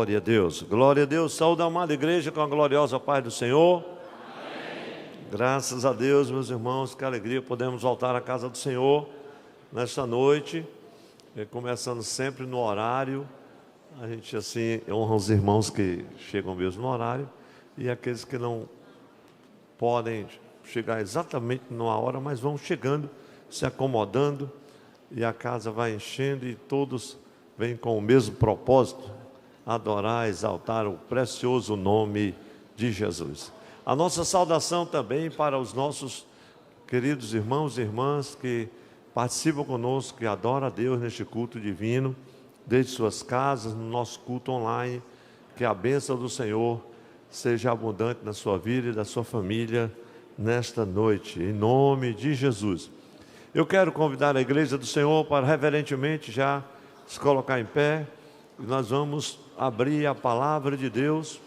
Glória a Deus. Glória a Deus. Saúde a amada igreja com a gloriosa paz do Senhor. Amém. Graças a Deus, meus irmãos, que alegria podemos voltar à casa do Senhor nesta noite, começando sempre no horário. A gente assim honra os irmãos que chegam mesmo no horário e aqueles que não podem chegar exatamente numa hora, mas vão chegando, se acomodando, e a casa vai enchendo e todos vêm com o mesmo propósito: adorar, exaltar o precioso nome de Jesus. A nossa saudação também para os nossos queridos irmãos e irmãs que participam conosco, que adoram a Deus neste culto divino, desde suas casas, no nosso culto online. Que a bênção do Senhor seja abundante na sua vida e da sua família nesta noite, em nome de Jesus. Eu quero convidar a igreja do Senhor para reverentemente já se colocar em pé. Nós vamos abrir a palavra de Deus,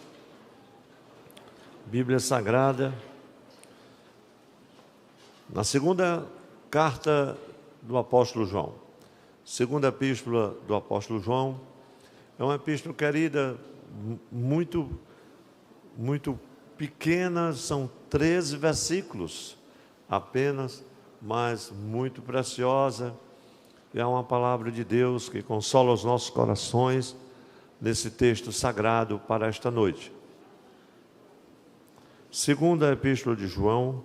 Bíblia Sagrada, na segunda carta do apóstolo João. Segunda epístola do apóstolo João. É uma epístola querida, muito pequena, são 13 versículos apenas, mas muito preciosa. É uma palavra de Deus que consola os nossos corações nesse texto sagrado para esta noite. Segunda epístola de João,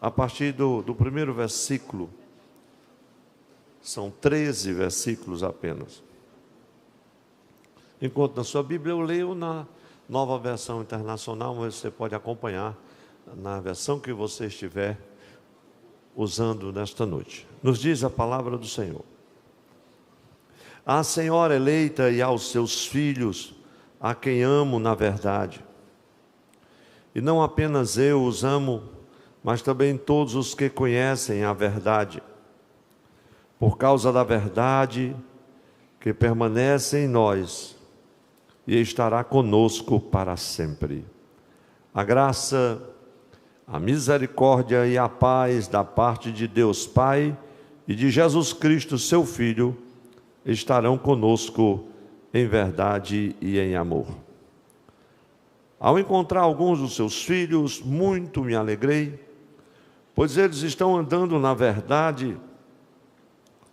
a partir do primeiro versículo. São 13 versículos apenas. Enquanto na sua Bíblia eu leio na Nova Versão Internacional, mas você pode acompanhar na versão que você estiver usando nesta noite. Nos diz a palavra do Senhor: à Senhora eleita e aos seus filhos, a quem amo na verdade. E não apenas eu os amo, mas também todos os que conhecem a verdade. Por causa da verdade que permanece em nós e estará conosco para sempre. A graça, a misericórdia e a paz da parte de Deus Pai e de Jesus Cristo, seu Filho, estarão conosco em verdade e em amor. Ao encontrar alguns dos seus filhos, muito me alegrei, pois eles estão andando na verdade,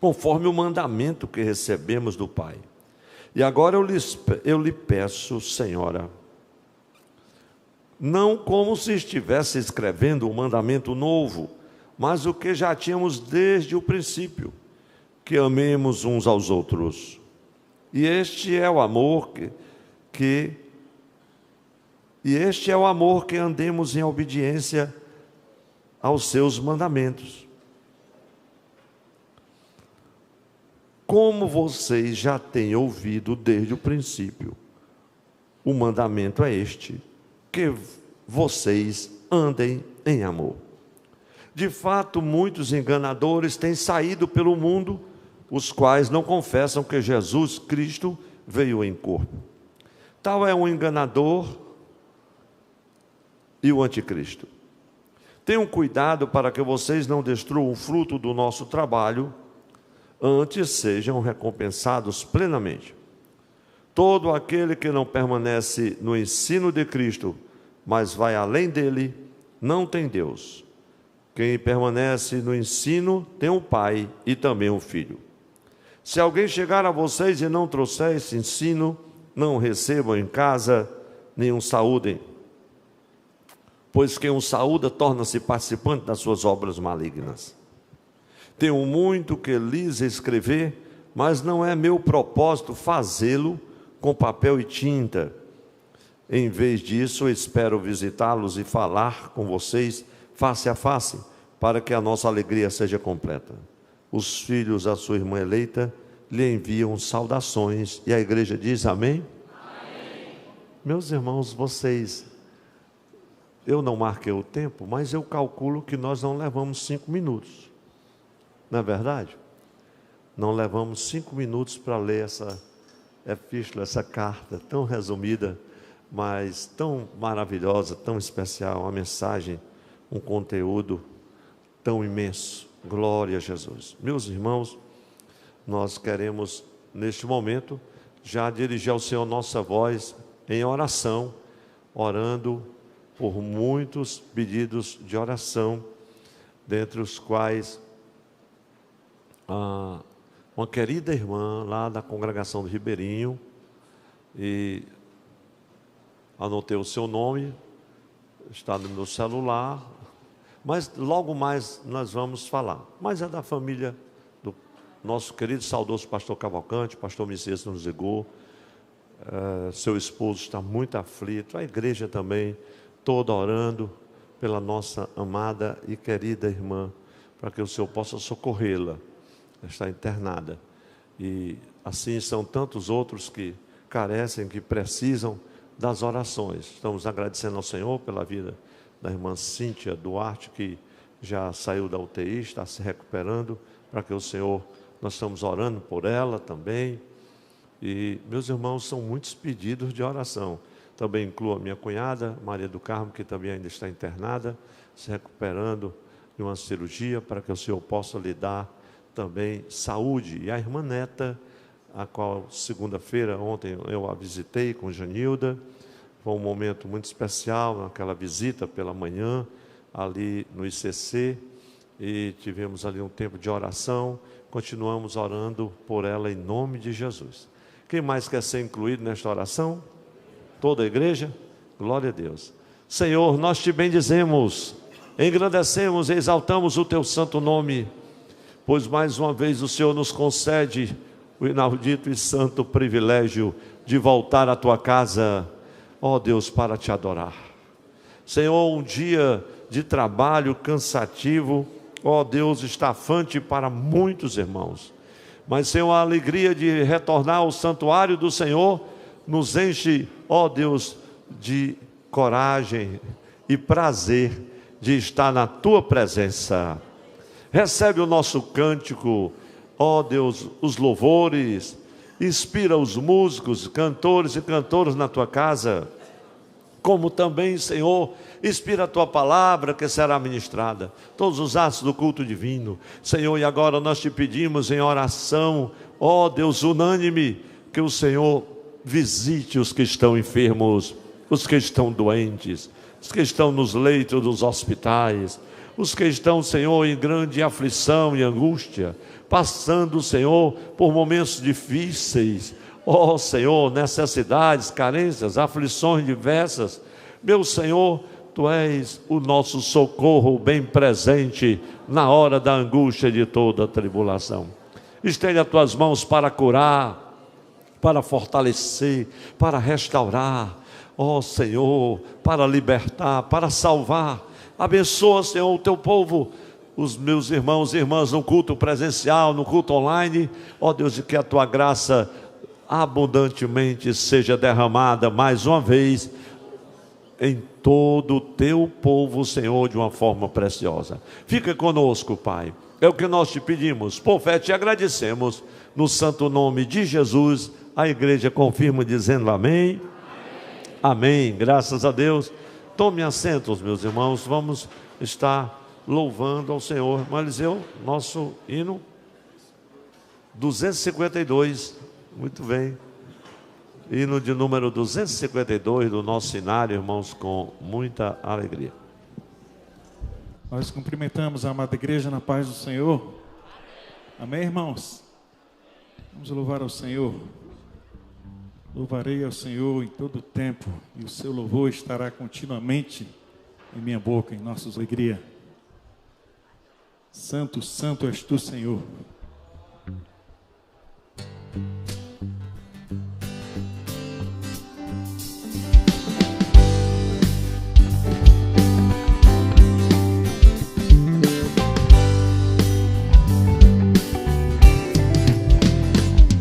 conforme o mandamento que recebemos do Pai. E agora eu lhe peço, Senhora, não como se estivesse escrevendo um mandamento novo, mas o que já tínhamos desde o princípio, que amemos uns aos outros. E este é o amor que andemos em obediência aos seus mandamentos. Como vocês já têm ouvido desde o princípio, o mandamento é este: que vocês andem em amor. De fato, muitos enganadores têm saído pelo mundo, os quais não confessam que Jesus Cristo veio em corpo. Tal é o enganador e o anticristo. Tenham cuidado para que vocês não destruam o fruto do nosso trabalho, antes sejam recompensados plenamente. Todo aquele que não permanece no ensino de Cristo, mas vai além dele, não tem Deus. Quem permanece no ensino tem o Pai e também o Filho. Se alguém chegar a vocês e não trouxer esse ensino, não recebam em casa, nem o saúdem, pois quem o saúda torna-se participante das suas obras malignas. Tenho muito que lhes escrever, mas não é meu propósito fazê-lo com papel e tinta. Em vez disso, espero visitá-los e falar com vocês face a face, para que a nossa alegria seja completa. Os filhos da sua irmã eleita lhe enviam saudações, e a igreja diz amém? Amém. Meus irmãos, eu não marquei o tempo, mas eu calculo que nós não levamos 5 minutos. Não é verdade? Não levamos 5 minutos para ler essa epístola, essa carta tão resumida, mas tão maravilhosa, tão especial, uma mensagem, um conteúdo tão imenso. Glória a Jesus. Meus irmãos, nós queremos neste momento já dirigir ao Senhor nossa voz em oração, orando por muitos pedidos de oração, dentre os quais uma querida irmã lá da congregação do Ribeirinho, e anotei o seu nome, está no meu celular, mas logo mais nós vamos falar. Mas é da família do nosso querido saudoso pastor Cavalcante, pastor Messias nos ligou, seu esposo está muito aflito, a igreja também, toda orando pela nossa amada e querida irmã, para que o Senhor possa socorrê-la, está internada. E assim são tantos outros que carecem, que precisam das orações. Estamos agradecendo ao Senhor pela vida da irmã Cíntia Duarte, que já saiu da UTI, está se recuperando, para que o Senhor, nós estamos orando por ela também. E, meus irmãos, são muitos pedidos de oração. Também incluo a minha cunhada, Maria do Carmo, que também ainda está internada, se recuperando de uma cirurgia, para que o Senhor possa lhe dar também saúde. E a irmã Neta, a qual segunda-feira, ontem eu a visitei com Janilda, foi um momento muito especial, naquela visita pela manhã, ali no ICC, e tivemos ali um tempo de oração, continuamos orando por ela em nome de Jesus. Quem mais quer ser incluído nesta oração? Toda a igreja? Glória a Deus. Senhor, nós te bendizemos, engrandecemos e exaltamos o teu santo nome, pois mais uma vez o Senhor nos concede o inaudito e santo privilégio de voltar à tua casa, ó Deus, para te adorar. Senhor, um dia de trabalho cansativo, ó Deus, estafante para muitos irmãos, mas Senhor, a alegria de retornar ao santuário do Senhor nos enche, ó Deus, de coragem e prazer de estar na tua presença. Recebe o nosso cântico, ó Deus, os louvores, inspira os músicos, cantores e cantoras na tua casa, como também, Senhor, inspira a tua palavra que será ministrada, todos os atos do culto divino, Senhor. E agora nós te pedimos em oração, ó Deus, unânime, que o Senhor visite os que estão enfermos, os que estão doentes, os que estão nos leitos dos hospitais, os que estão, Senhor, em grande aflição e angústia, passando, Senhor, por momentos difíceis, ó Senhor, necessidades, carências, aflições diversas. Meu Senhor, Tu és o nosso socorro bem presente na hora da angústia de toda a tribulação. Estende as Tuas mãos para curar, para fortalecer, para restaurar, ó Senhor, para libertar, para salvar. Abençoa, Senhor, o Teu povo, os meus irmãos e irmãs no culto presencial, no culto online, ó Deus, e que a Tua graça abundantemente seja derramada mais uma vez em todo o Teu povo, Senhor, de uma forma preciosa. Fica conosco, Pai, é o que nós te pedimos, por fé te agradecemos, no santo nome de Jesus. A igreja confirma dizendo amém. Amém, graças a Deus. Tome assento, meus irmãos, vamos estar louvando ao Senhor. Eliseu, nosso hino 252, muito bem, hino de número 252 do nosso cenário, irmãos, com muita alegria. Nós cumprimentamos a amada igreja na paz do Senhor. Amém, irmãos? Vamos louvar ao Senhor. Louvarei ao Senhor em todo o tempo, e o seu louvor estará continuamente em minha boca, em nossa alegria. Santo, santo és tu, Senhor.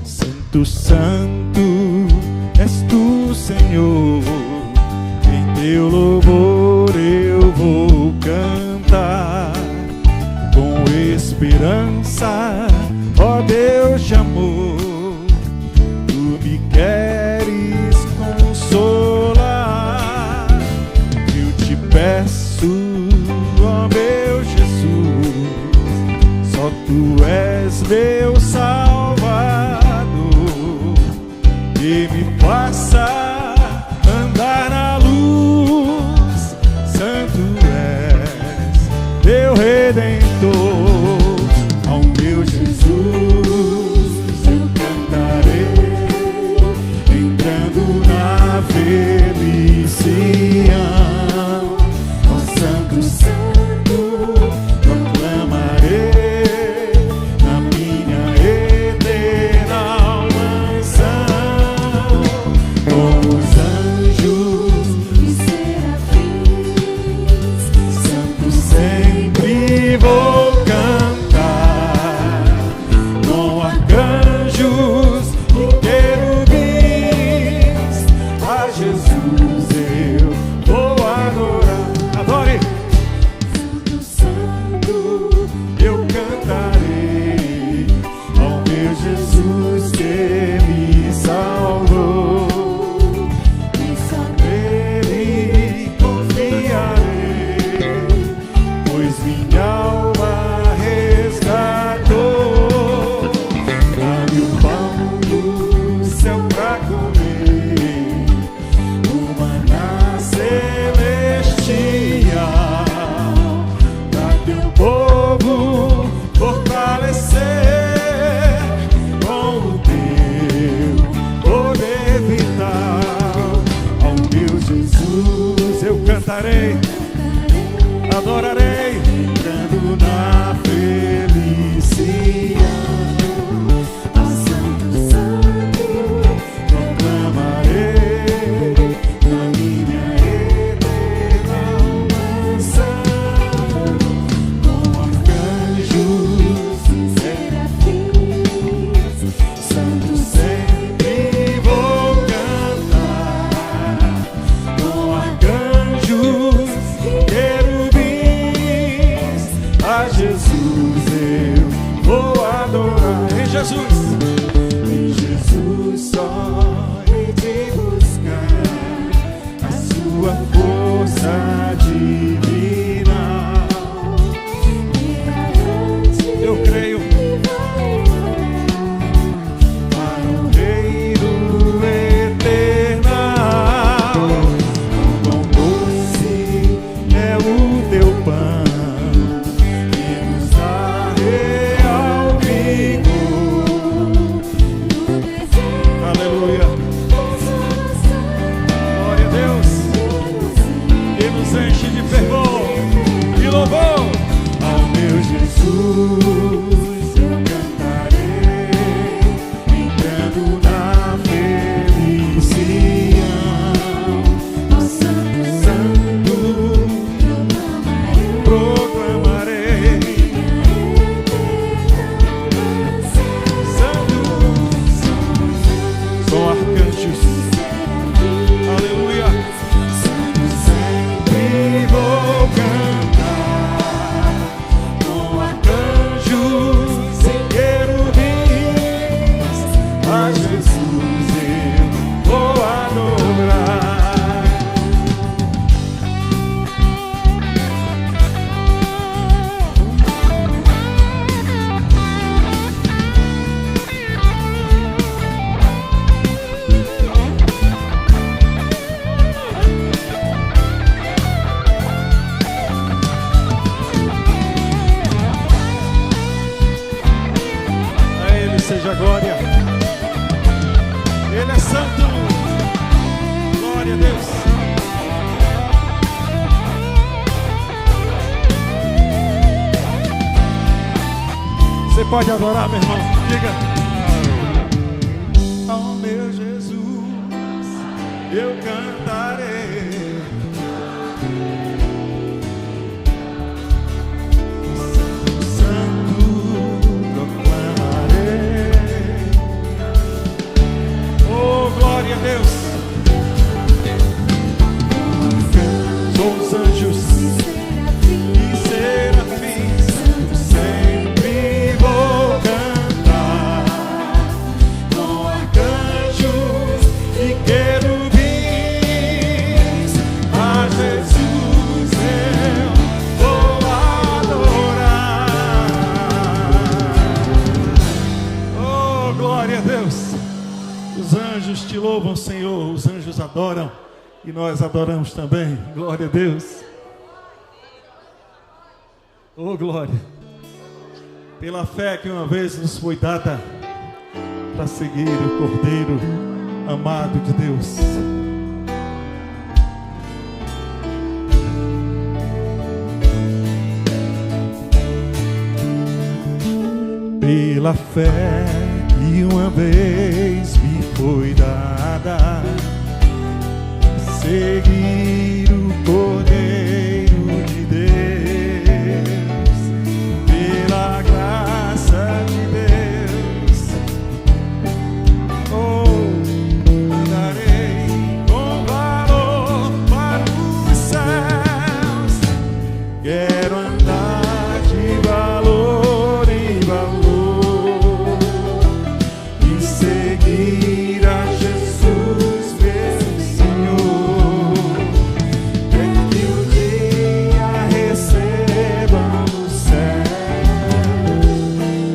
Santo, santo és tu, Senhor, em teu louvor eu vou cantar, com esperança, ó Deus de amor, tu me queres consolar, eu te peço, ó meu Jesus, só tu és meu Salvador. e me faça andar na luz. Santo és, meu Redentor, ao meu Jesus eu cantarei, entrando na velhice. Ó Santo, Santo, proclamarei na minha eterna mansão, com os anjos e serafins, Santo sempre vou cantar, com arcanjos e querubins, a Jesus eu vou adorar. Adore! Santo, eu cantarei ao meu Jesus que me salvou, e só nele confiarei, pois minha alma resgatou. Dá-me o pão do céu pra comer, o maná celestial, pra teu povo fortalecer com o teu poder vital. Ao meu Jesus eu cantarei, adorarei, entrando na felicidade. Ó Santo, Santo, proclamarei na minha eterna mansão, com arcanjos e serafins, Santo sempre vou cantar, com arcanjos e querubins, a Jesus eu vou adorar. Em Jesus, só hei de buscar a sua força divina. Eu creio para o reino eternal. Quão doce é o teu pão, que nos dá real vigor. Aleluia. Glória a Deus. E nos enche de fervor e louvor. Ao meu Jesus eu cantarei, entrando na felicidade. Ó Santo, Santo, proclamarei, Santo, com arcanjos, aleluia, sempre vou cantar, com arcanjos e querubins, a Jesus eu vou adorar. A Ele seja a glória. Ele é santo. Glória a Deus. Você pode adorar, meu irmão. Diga. Ao meu Jesus eu cantarei, Santo, proclamarei. Oh, glória a Deus. Com os anjos e serafins, sempre vou cantar, com arcanjos e querubins, anjos te louvam, Senhor, os anjos adoram e nós adoramos também. Glória a Deus. Oh, glória. Pela fé que uma vez nos foi dada para seguir o Cordeiro amado de Deus. Pela fé que uma vez me foi dada, seguir o Cordeiro de Deus, pela graça de Deus, andarei com valor para os céus. Quero andar de valor em valor e seguir a Jesus, meu Senhor. Quem que um dia receba no céu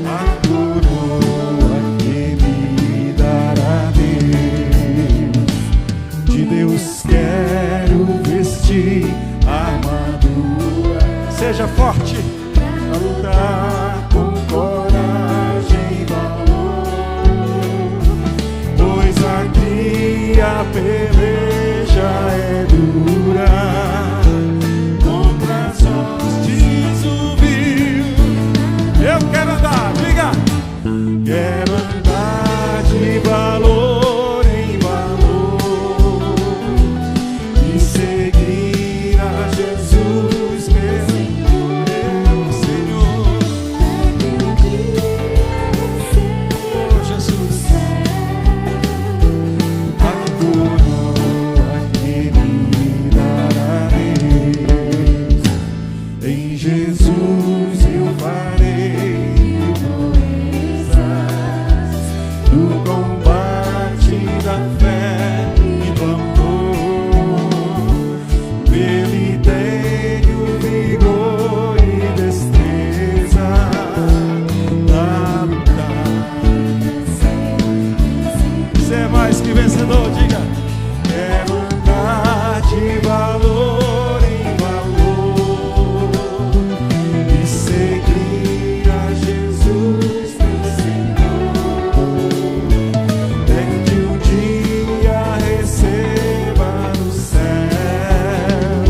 a coroa que me dará Deus. De Deus quero vestir a armadura. Seja forte a lutar com coragem e valor, pois aqui a peleja é dura contra as hostes do vil. Eu quero andar, diga! Quero andar de valor em valor e seguir a Jesus, meu Senhor. Oh, Jesus, a coroa que me dará Deus. Em Jesus eu farei proezas no combate da fé e do amor. Nele tenho vigor e destreza na luta. Você é mais que vencedor, diga. Quero andar de valor em valor e seguir a Jesus, meu Senhor. Até que um dia receba no céu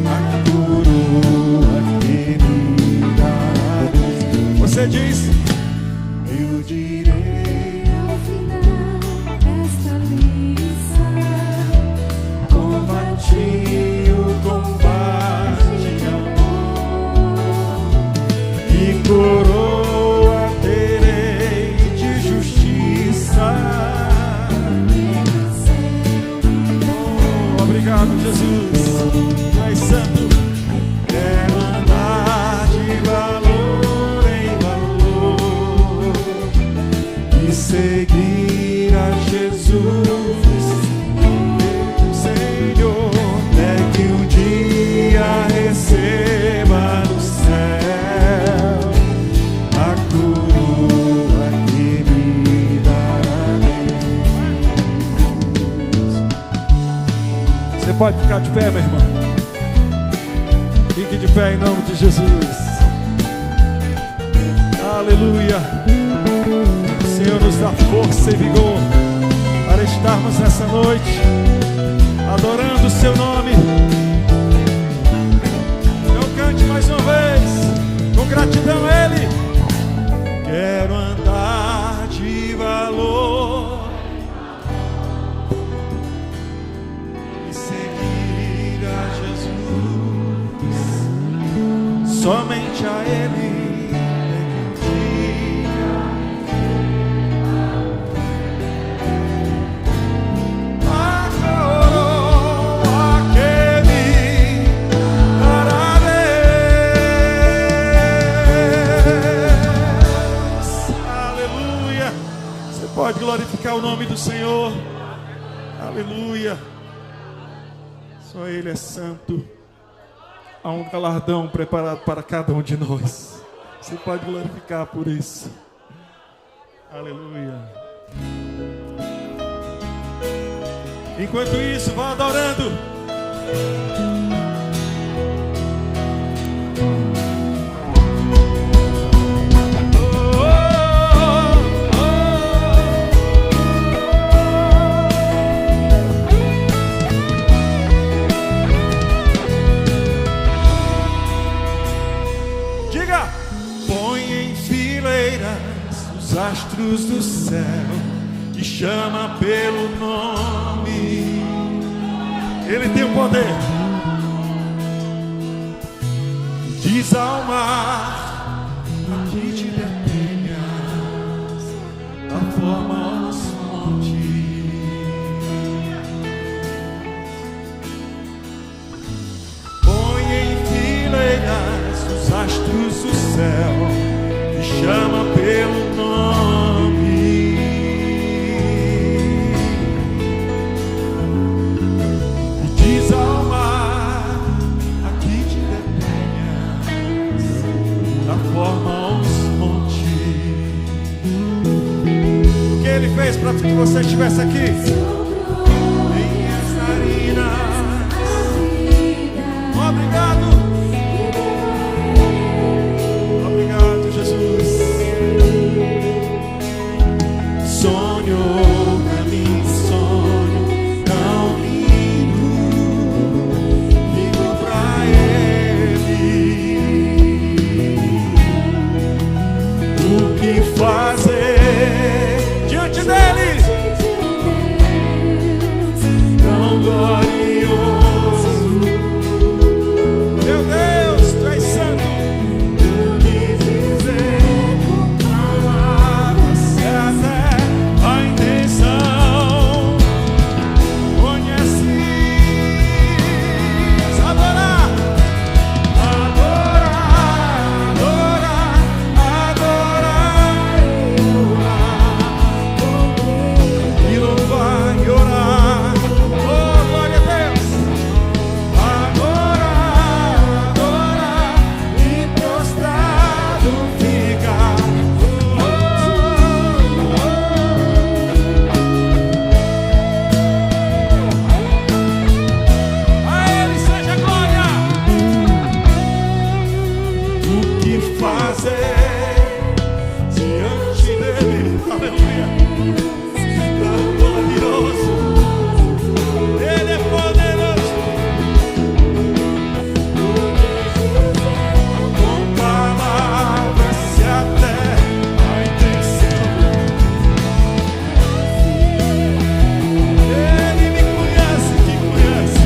a coroa que me dará Deus. Você diz: eu direi Ao final desta lição, combati o combate de amor e coroa terei de justiça. Oh, obrigado, Jesus. Tu és santo. Quero andar de valor em valor e seguir a Jesus, meu Senhor. Até que um dia receba no céu a coroa que me dará Deus. Você pode ficar de pé, meu irmão. Fique de pé em nome de Jesus. Aleluia. O Senhor nos dá força e vigor para estarmos nessa noite adorando o seu nome. Então cante mais uma vez com gratidão a Ele. Quero andar de valor e seguir a Jesus, somente a Ele. A coroa que me dará Deus. Aleluia. Você pode glorificar o nome do Senhor. Aleluia. Só Ele é santo. Há um galardão preparado para cada um de nós. Você pode glorificar por isso. Aleluia. Enquanto isso, vá adorando. Diga! Põe em fileiras os astros do céu, que chama pelo nome. Ele tem o poder. Diz ao mar, aqui te detenhas, a forma aos montes. Põe em fileiras os astros do céu, que chama pelo nome. Diz ao mar, aqui te detenhas, da forma aos montes. O que ele fez para que você estivesse aqui? Minhas narinas. Obrigado. Obrigado, Jesus. Sonho pra mim, sonho tão lindo, vivo pra Ele. O que fazer diante dele? Tão glorioso. Meu Deus, tu és santo. O que dizer com palavras certas? A intenção conhece. Adorar, adorar, adorar, adorar e louvar e orar. Oh, glória a Deus. Adorar, adorar e prostrado ficar. A Ele seja a glória. O que fazer diante dele? Aleluia. Tão glorioso. Ele é poderoso. Com palavras se até a intenção. Ele me conhece, que conhece.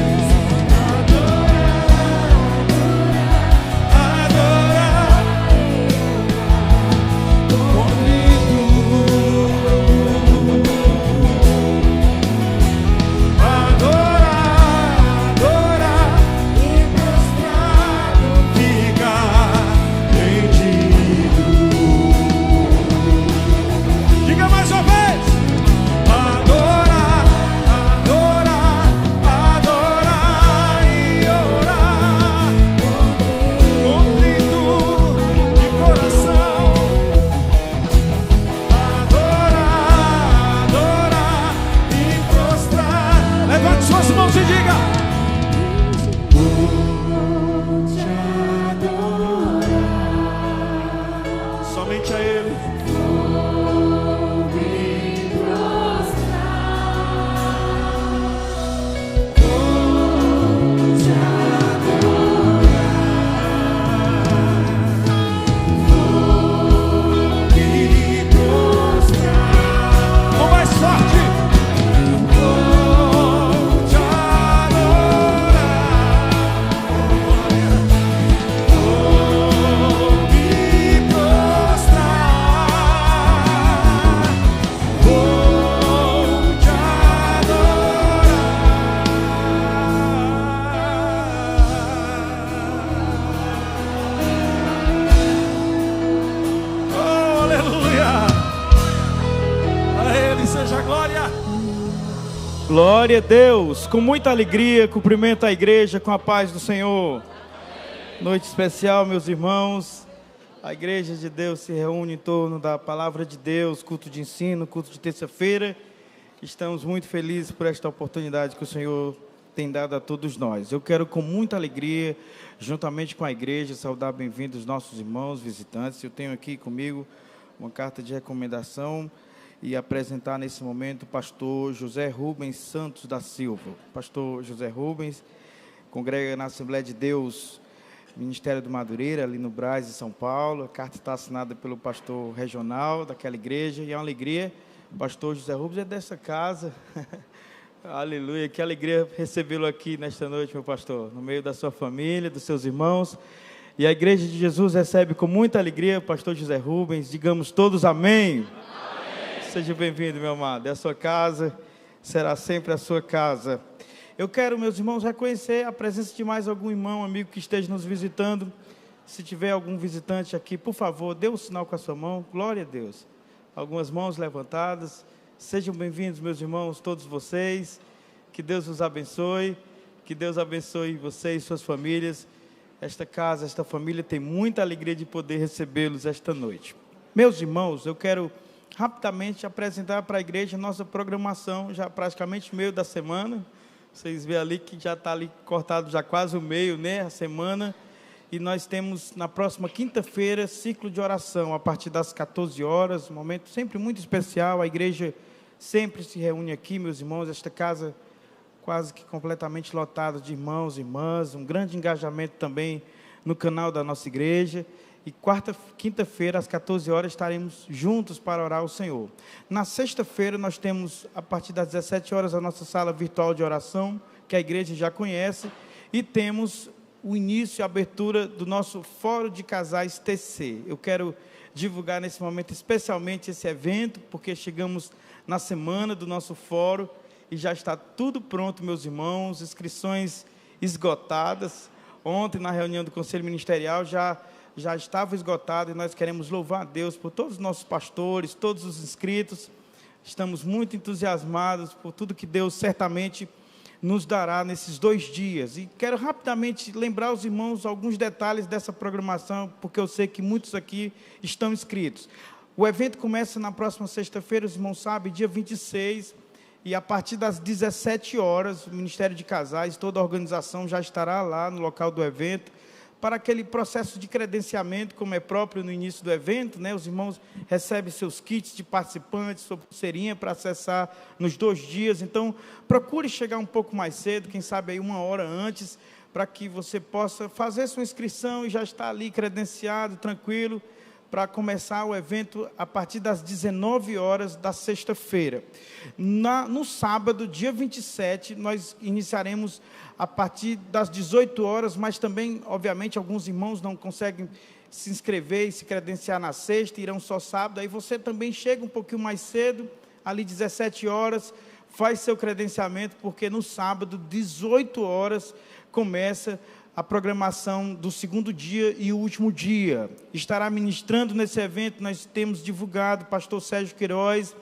Adorar, adorar, adorar e prostrado ficar rendido. Diga mais uma vez. Adorar, adorar, adorar e orar, contrito de coração. Adorar, adorar e prostrar. Levante suas mãos e diga: vou te adorar. Somente a Ele. Vou me prostrar. Vou te adorar. Vou me prostrar. Com mais forte. Vou te adorar. Vou me prostrar. Vou te adorar. Oh, aleluia. A Ele seja a glória. Glória a Deus, com muita alegria, cumprimento a igreja com a paz do Senhor. Noite especial, meus irmãos. A igreja de Deus se reúne em torno da palavra de Deus, culto de ensino, culto de terça-feira. Estamos muito felizes por esta oportunidade que o Senhor tem dado a todos nós. Eu quero, com muita alegria, juntamente com a igreja, saudar bem-vindos os nossos irmãos visitantes. Eu tenho aqui comigo uma carta de recomendação e apresentar nesse momento o pastor José Rubens Santos da Silva. Pastor José Rubens congrega na Assembleia de Deus, Ministério do Madureira, ali no Brás, em São Paulo. A carta está assinada pelo pastor regional daquela igreja e é uma alegria. O pastor José Rubens é dessa casa. Aleluia, que alegria recebê-lo aqui nesta noite, meu pastor, no meio da sua família, dos seus irmãos. E a Igreja de Jesus recebe com muita alegria o pastor José Rubens. Digamos todos amém. Amém. Seja bem-vindo, meu amado. É a sua casa, será sempre a sua casa. Eu quero, meus irmãos, reconhecer a presença de mais algum irmão, amigo que esteja nos visitando. Se tiver algum visitante aqui, por favor, dê um sinal com a sua mão. Glória a Deus. Algumas mãos levantadas. Sejam bem-vindos, meus irmãos, todos vocês. Que Deus os abençoe. Que Deus abençoe vocês e suas famílias. Esta casa, esta família tem muita alegria de poder recebê-los esta noite. Meus irmãos, eu quero rapidamente apresentar para a igreja nossa programação, já praticamente meio da semana. Vocês veem ali que já está ali cortado já quase o meio, né, a semana. E nós temos na próxima quinta-feira ciclo de oração a partir das 14 horas, um momento sempre muito especial. A igreja sempre se reúne aqui, meus irmãos, esta casa quase que completamente lotada de irmãos e irmãs, um grande engajamento também no canal da nossa igreja. E quinta-feira, às 14 horas, estaremos juntos para orar ao Senhor. Na sexta-feira, nós temos, a partir das 17 horas, a nossa sala virtual de oração, que a igreja já conhece, e temos o início e a abertura do nosso Fórum de Casais TC. Eu quero divulgar nesse momento especialmente esse evento, porque chegamos na semana do nosso fórum e já está tudo pronto, meus irmãos, inscrições esgotadas. Ontem, na reunião do Conselho Ministerial, já estava esgotado, e nós queremos louvar a Deus por todos os nossos pastores, todos os inscritos. Estamos muito entusiasmados por tudo que Deus certamente nos dará nesses 2 dias. E quero rapidamente lembrar os irmãos alguns detalhes dessa programação, porque eu sei que muitos aqui estão inscritos. O evento começa na próxima sexta-feira, os irmãos sabem, dia 26, e a partir das 17 horas, o Ministério de Casais, toda a organização já estará lá no local do evento, para aquele processo de credenciamento, como é próprio no início do evento, né? Os irmãos recebem seus kits de participantes, sua pulseirinha para acessar nos 2 dias. Então, procure chegar um pouco mais cedo, quem sabe aí 1 hora antes, para que você possa fazer sua inscrição e já estar ali credenciado, tranquilo, para começar o evento a partir das 19 horas da sexta-feira. No sábado, dia 27, nós iniciaremos a partir das 18 horas, mas também, obviamente, alguns irmãos não conseguem se inscrever e se credenciar na sexta, irão só sábado. Aí você também chega um pouquinho mais cedo, ali 17 horas, faz seu credenciamento, porque no sábado, 18 horas, começa a programação do 2º dia e o último dia. Estará ministrando nesse evento, nós temos divulgado, pastor Sérgio Queiroz,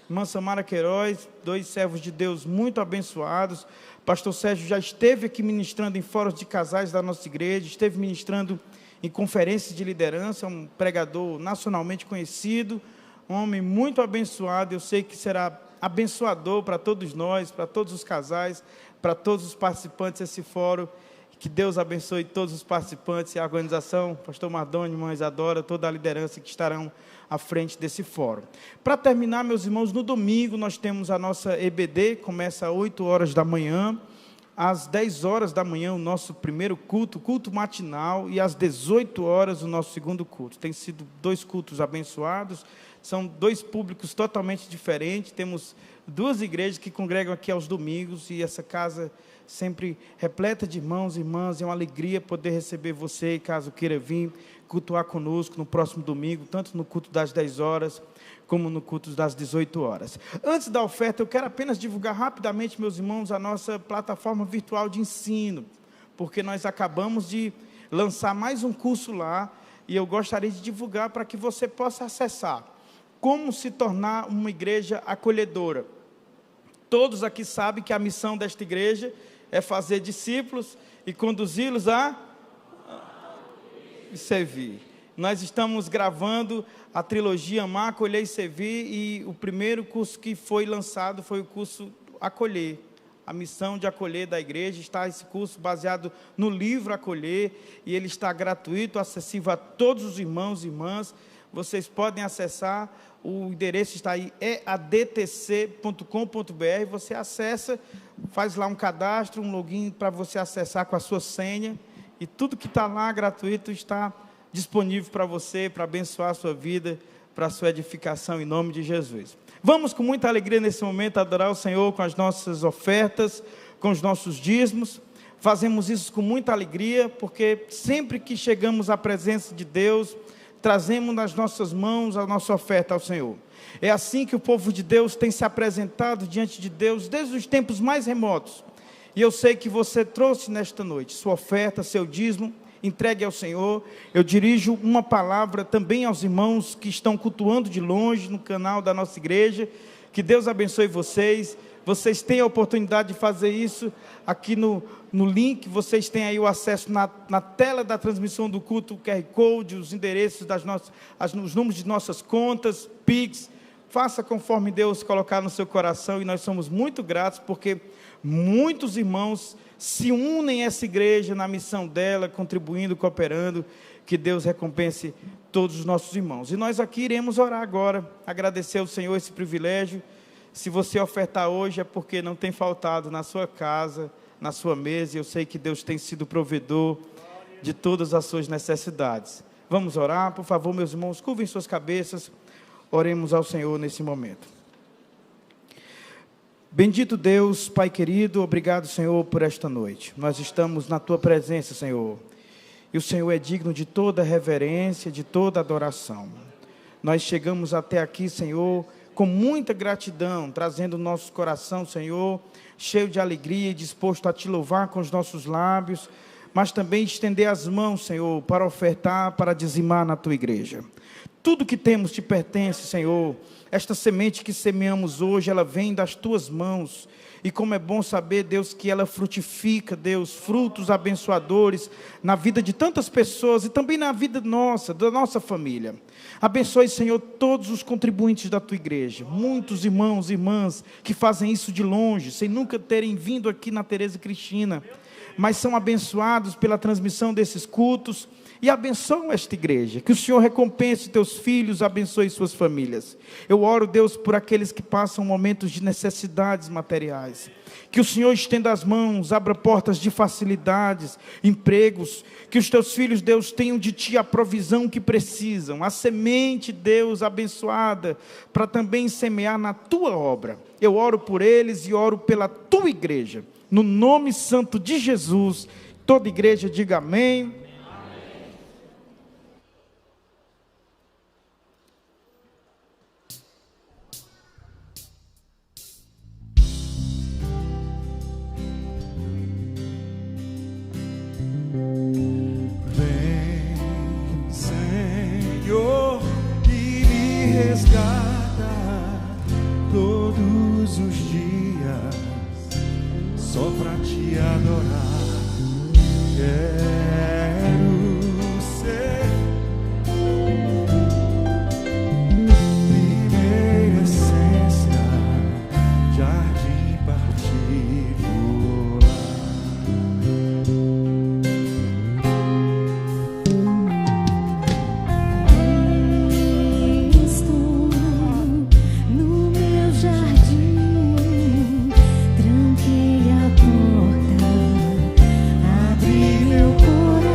irmã Samara Queiroz, 2 servos de Deus muito abençoados. Pastor Sérgio já esteve aqui ministrando em fóruns de casais da nossa igreja, esteve ministrando em conferências de liderança, um pregador nacionalmente conhecido, um homem muito abençoado. Eu sei que será abençoador para todos nós, para todos os casais, para todos os participantes desse fórum. Que Deus abençoe todos os participantes e a organização, pastor Mardoni, irmã Isadora, toda a liderança que estarão à frente desse fórum. Para terminar, meus irmãos, no domingo nós temos a nossa EBD, começa às 8 horas da manhã, às 10 horas da manhã o nosso primeiro culto, culto matinal, e às 18 horas o nosso segundo culto. Tem sido 2 cultos abençoados, são 2 públicos totalmente diferentes, temos 2 igrejas que congregam aqui aos domingos, e essa casa sempre repleta de irmãos e irmãs. É uma alegria poder receber você, caso queira vir cultuar conosco no próximo domingo, tanto no culto das 10 horas, como no culto das 18 horas. Antes da oferta, eu quero apenas divulgar rapidamente, meus irmãos, a nossa plataforma virtual de ensino, porque nós acabamos de lançar mais um curso lá, e eu gostaria de divulgar para que você possa acessar. Como se tornar uma igreja acolhedora. Todos aqui sabem que a missão desta igreja é fazer discípulos e conduzi-los a servir. Nós estamos gravando a trilogia Amar, Acolher e Servir, e o primeiro curso que foi lançado foi o curso Acolher. A missão de acolher da igreja. Está esse curso baseado no livro Acolher, e ele está gratuito, acessível a todos os irmãos e irmãs. Vocês podem acessar, o endereço está aí, adtc.com.br. Você acessa, faz lá um cadastro, um login para você acessar com a sua senha, e tudo que está lá gratuito está disponível para você, para abençoar a sua vida, para a sua edificação, em nome de Jesus. Vamos com muita alegria nesse momento adorar o Senhor com as nossas ofertas, com os nossos dízimos. Fazemos isso com muita alegria, porque sempre que chegamos à presença de Deus, trazemos nas nossas mãos a nossa oferta ao Senhor. É assim que o povo de Deus tem se apresentado diante de Deus desde os tempos mais remotos. E eu sei que você trouxe nesta noite sua oferta, seu dízimo. Entregue ao Senhor. Eu dirijo uma palavra também aos irmãos que estão cultuando de longe no canal da nossa igreja. Que Deus abençoe vocês. Vocês têm a oportunidade de fazer isso aqui no link. Vocês têm aí o acesso na tela da transmissão do culto, o QR Code, os endereços os números de nossas contas, Pix. Faça conforme Deus colocar no seu coração, e nós somos muito gratos, porque muitos irmãos se unem a essa igreja na missão dela, contribuindo, cooperando. Que Deus recompense todos os nossos irmãos. E nós aqui iremos orar agora, agradecer ao Senhor esse privilégio. Se você ofertar hoje, é porque não tem faltado na sua casa, na sua mesa, e eu sei que Deus tem sido provedor de todas as suas necessidades. Vamos orar, por favor, meus irmãos, curvem suas cabeças, oremos ao Senhor nesse momento. Bendito Deus, Pai querido, obrigado, Senhor, por esta noite. Nós estamos na Tua presença, Senhor, e o Senhor é digno de toda reverência, de toda adoração. Nós chegamos até aqui, Senhor, com muita gratidão, trazendo o nosso coração, Senhor, cheio de alegria e disposto a Te louvar com os nossos lábios, mas também estender as mãos, Senhor, para ofertar, para dizimar na Tua igreja. Tudo que temos Te pertence, Senhor. Esta semente que semeamos hoje, ela vem das Tuas mãos. E como é bom saber, Deus, que ela frutifica, Deus, frutos abençoadores na vida de tantas pessoas e também na vida nossa, da nossa família. Abençoe, Senhor, todos os contribuintes da Tua igreja. Muitos irmãos e irmãs que fazem isso de longe, sem nunca terem vindo aqui na Tereza Cristina, mas são abençoados pela transmissão desses cultos. E abençoa esta igreja, que o Senhor recompense teus filhos, abençoe suas famílias. Eu oro, Deus, por aqueles que passam momentos de necessidades materiais. Que o Senhor estenda as mãos, abra portas de facilidades, empregos. Que os teus filhos, Deus, tenham de Ti a provisão que precisam. A semente, Deus, abençoada, para também semear na Tua obra. Eu oro por eles e oro pela Tua igreja. No nome santo de Jesus, toda igreja diga amém. Todos os dias, só pra Te adorar, quero ser primeira essência, jardim particular. Estou no meu jardim, tranquei a porta, abri meu coração.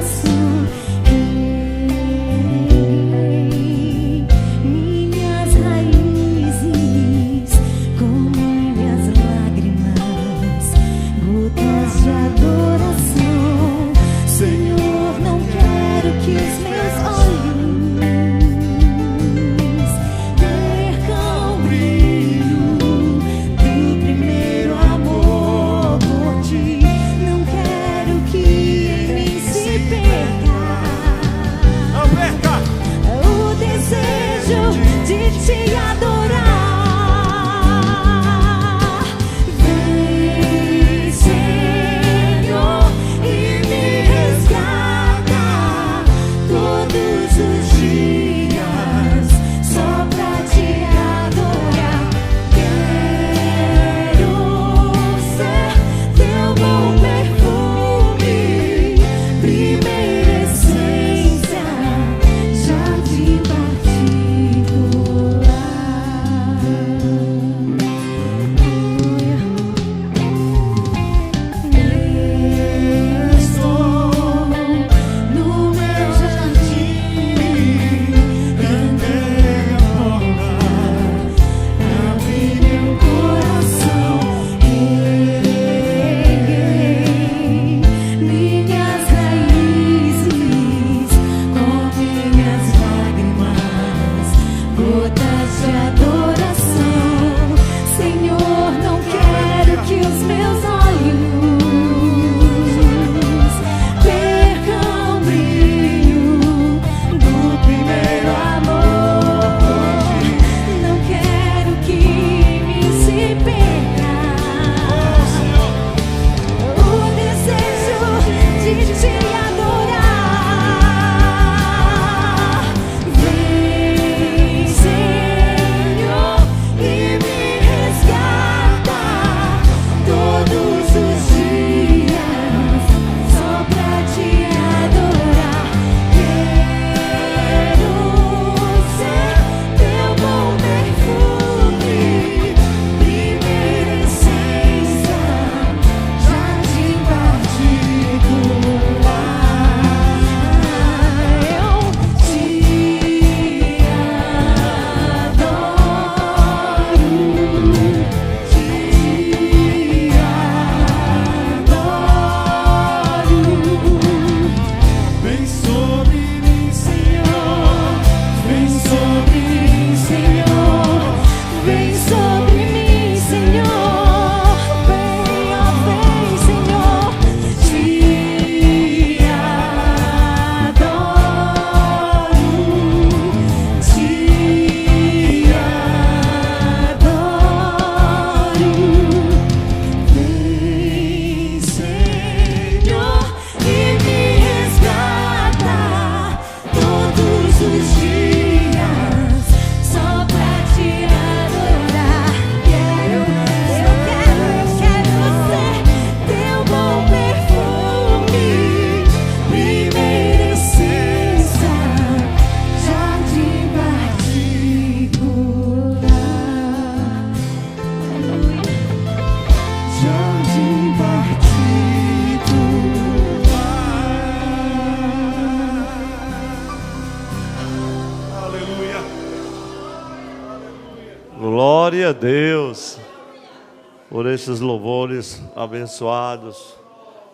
esses louvores abençoados.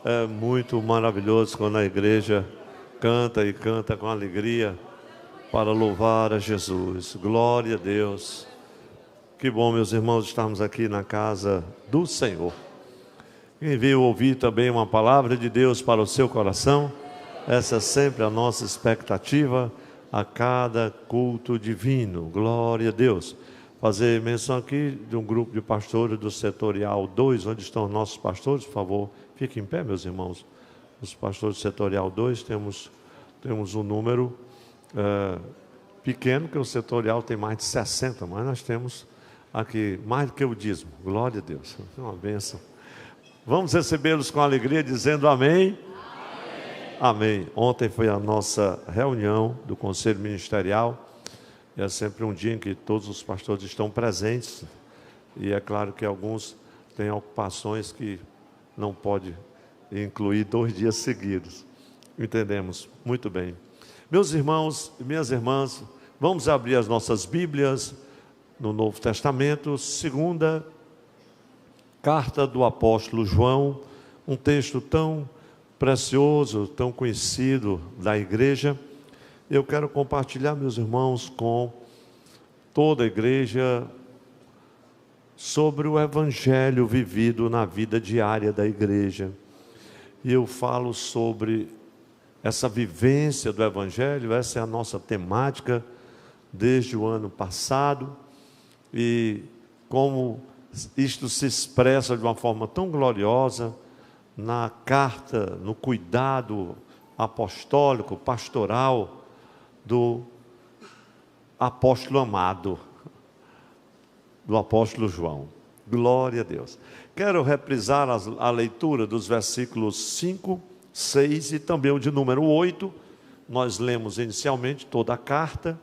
É muito maravilhoso quando a igreja canta e canta com alegria para louvar a Jesus. Glória a Deus. Que bom, meus irmãos, estarmos aqui na casa do Senhor. Quem veio ouvir também uma palavra de Deus para o seu coração, essa é sempre a nossa expectativa a cada culto divino. Glória a Deus. Fazer menção aqui de um grupo de pastores do Setorial 2, onde estão os nossos pastores, por favor, fiquem em pé, meus irmãos. Os pastores do Setorial 2, temos um número pequeno, que o Setorial tem mais de 60, mas nós temos aqui mais do que o dízimo. Glória a Deus, é uma bênção. Vamos recebê-los com alegria, dizendo amém. Amém. Ontem foi a nossa reunião do Conselho Ministerial. É sempre um dia em que todos os pastores estão presentes. E é claro que alguns têm ocupações que não pode incluir 2 dias seguidos. Entendemos muito bem. Meus irmãos e minhas irmãs, vamos abrir as nossas Bíblias no Novo Testamento, segunda carta do apóstolo João, um texto tão precioso, tão conhecido da igreja. Eu quero compartilhar, meus irmãos, com toda a igreja sobre o evangelho vivido na vida diária da igreja. E eu falo sobre essa vivência do evangelho, essa é a nossa temática desde o ano passado, e como isto se expressa de uma forma tão gloriosa na carta, no cuidado apostólico, pastoral do apóstolo amado, do apóstolo João. Glória a Deus. Quero reprisar a leitura dos versículos 5, 6 e também o de número 8. Nós lemos inicialmente toda a carta.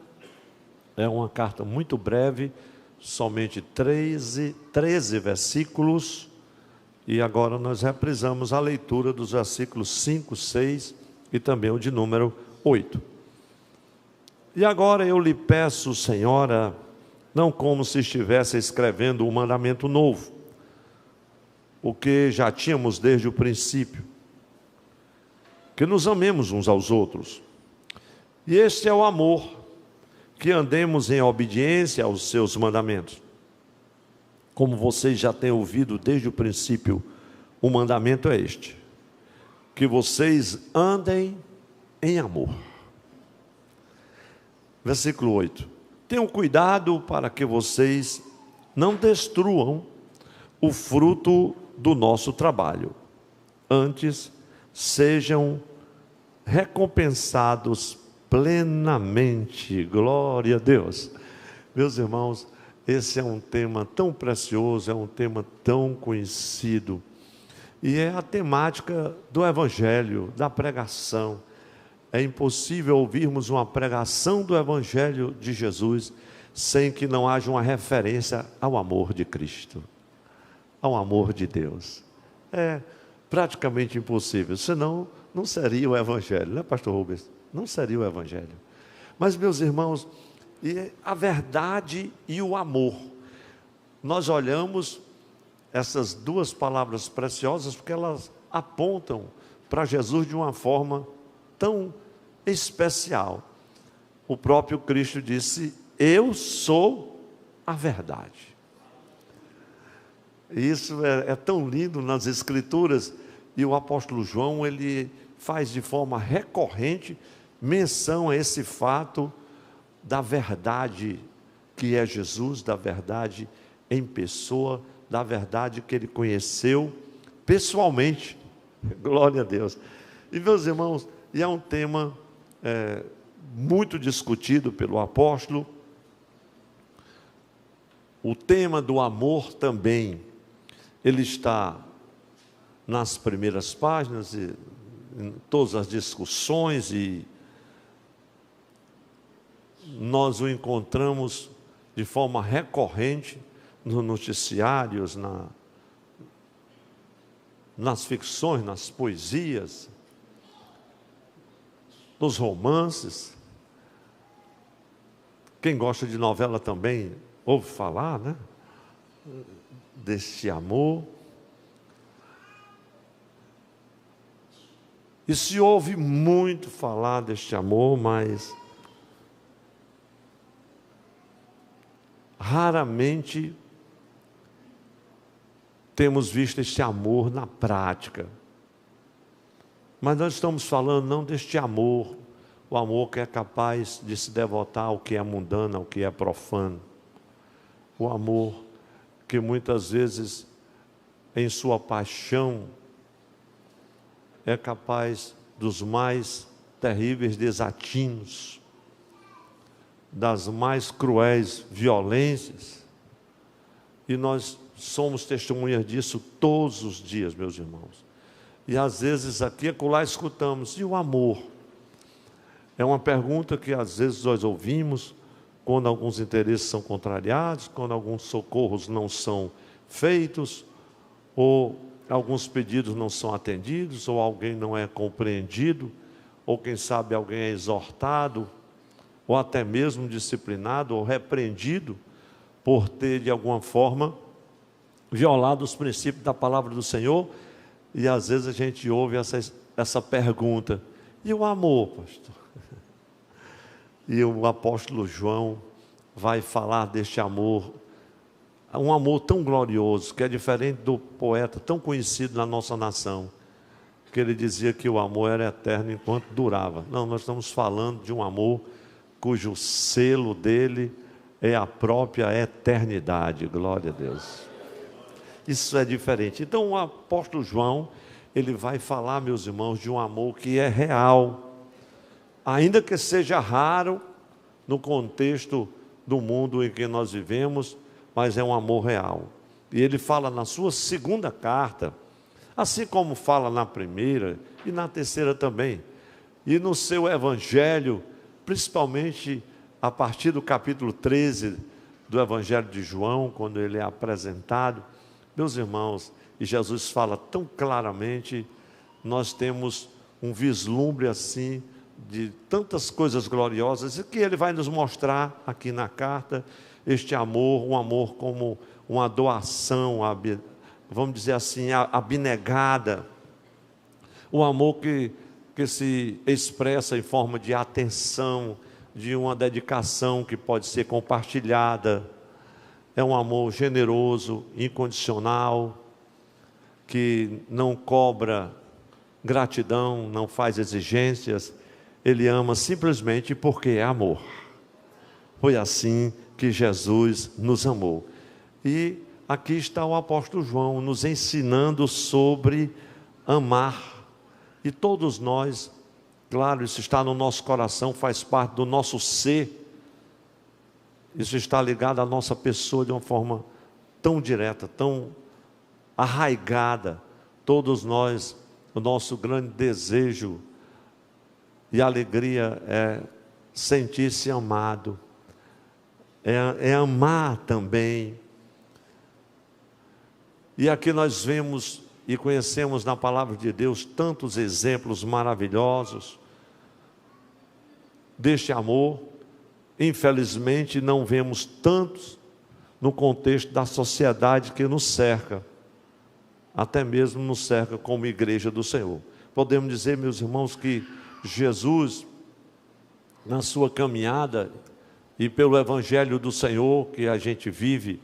É uma carta muito breve, somente 13 versículos. E agora nós reprisamos a leitura dos versículos 5, 6 e também o de número 8. E agora eu lhe peço, Senhora, não como se estivesse escrevendo um mandamento novo, o que já tínhamos desde o princípio, que nos amemos uns aos outros. E este é o amor, que andemos em obediência aos seus mandamentos. Como vocês já têm ouvido desde o princípio, o mandamento é este: que vocês andem em amor. Versículo 8. Tenham cuidado para que vocês não destruam o fruto do nosso trabalho. Antes, sejam recompensados plenamente. Glória a Deus. Meus irmãos, esse é um tema tão precioso, é um tema tão conhecido. E é a temática do Evangelho, da pregação. É impossível ouvirmos uma pregação do Evangelho de Jesus sem que não haja uma referência ao amor de Cristo, ao amor de Deus. É praticamente impossível, senão não seria o Evangelho, não é, pastor Rubens? Não seria o Evangelho. Mas, meus irmãos, e a verdade e o amor, nós olhamos essas duas palavras preciosas porque elas apontam para Jesus de uma forma tão especial. O próprio Cristo disse: eu sou a verdade. Isso é tão lindo nas Escrituras, e o apóstolo João, ele faz de forma recorrente menção a esse fato da verdade que é Jesus, da verdade em pessoa, da verdade que ele conheceu pessoalmente. Glória a Deus. E, meus irmãos, e é um tema muito discutido pelo apóstolo. O tema do amor também, ele está nas primeiras páginas, e em todas as discussões, e nós o encontramos de forma recorrente nos noticiários, nas ficções, nas poesias, nos romances. Quem gosta de novela também ouve falar, né? deste amor. E se ouve muito falar deste amor, mas raramente temos visto este amor na prática. Mas nós estamos falando não deste amor, o amor que é capaz de se devotar ao que é mundano, ao que é profano. O amor que muitas vezes, em sua paixão, é capaz dos mais terríveis desatinos, das mais cruéis violências, e nós somos testemunhas disso todos os dias, meus irmãos. E às vezes aqui e acolá escutamos, e o amor? É uma pergunta que às vezes nós ouvimos, quando alguns interesses são contrariados, quando alguns socorros não são feitos, ou alguns pedidos não são atendidos, ou alguém não é compreendido, ou quem sabe alguém é exortado, ou até mesmo disciplinado, ou repreendido, por ter de alguma forma violado os princípios da palavra do Senhor. E às vezes a gente ouve essa pergunta, e o amor, pastor? E o apóstolo João vai falar deste amor, um amor tão glorioso, que é diferente do poeta tão conhecido na nossa nação, que ele dizia que o amor era eterno enquanto durava. Não, nós estamos falando de um amor cujo selo dele é a própria eternidade. Glória a Deus. Isso é diferente. Então o apóstolo João, ele vai falar, meus irmãos, de um amor que é real, ainda que seja raro no contexto do mundo em que nós vivemos, mas é um amor real. E ele fala na sua segunda carta, assim como fala na primeira e na terceira também, e no seu evangelho, principalmente a partir do capítulo 13 do evangelho de João, quando ele é apresentado, meus irmãos, e Jesus fala tão claramente, nós temos um vislumbre assim, de tantas coisas gloriosas, e que ele vai nos mostrar aqui na carta, este amor, um amor como uma doação, vamos dizer assim, abnegada, um amor que se expressa em forma de atenção, de uma dedicação que pode ser compartilhada, é um amor generoso, incondicional, que não cobra gratidão, não faz exigências, ele ama simplesmente porque é amor. Foi assim que Jesus nos amou. E aqui está o apóstolo João nos ensinando sobre amar. E todos nós, claro, isso está no nosso coração, faz parte do nosso ser. Isso está ligado à nossa pessoa de uma forma tão direta, tão arraigada. Todos nós, o nosso grande desejo e alegria é sentir-se amado, é amar também. E aqui nós vemos e conhecemos na palavra de Deus tantos exemplos maravilhosos deste amor. Infelizmente não vemos tantos no contexto da sociedade que nos cerca, até mesmo nos cerca como igreja do Senhor. Podemos dizer, meus irmãos, que Jesus, na sua caminhada e pelo evangelho do Senhor que a gente vive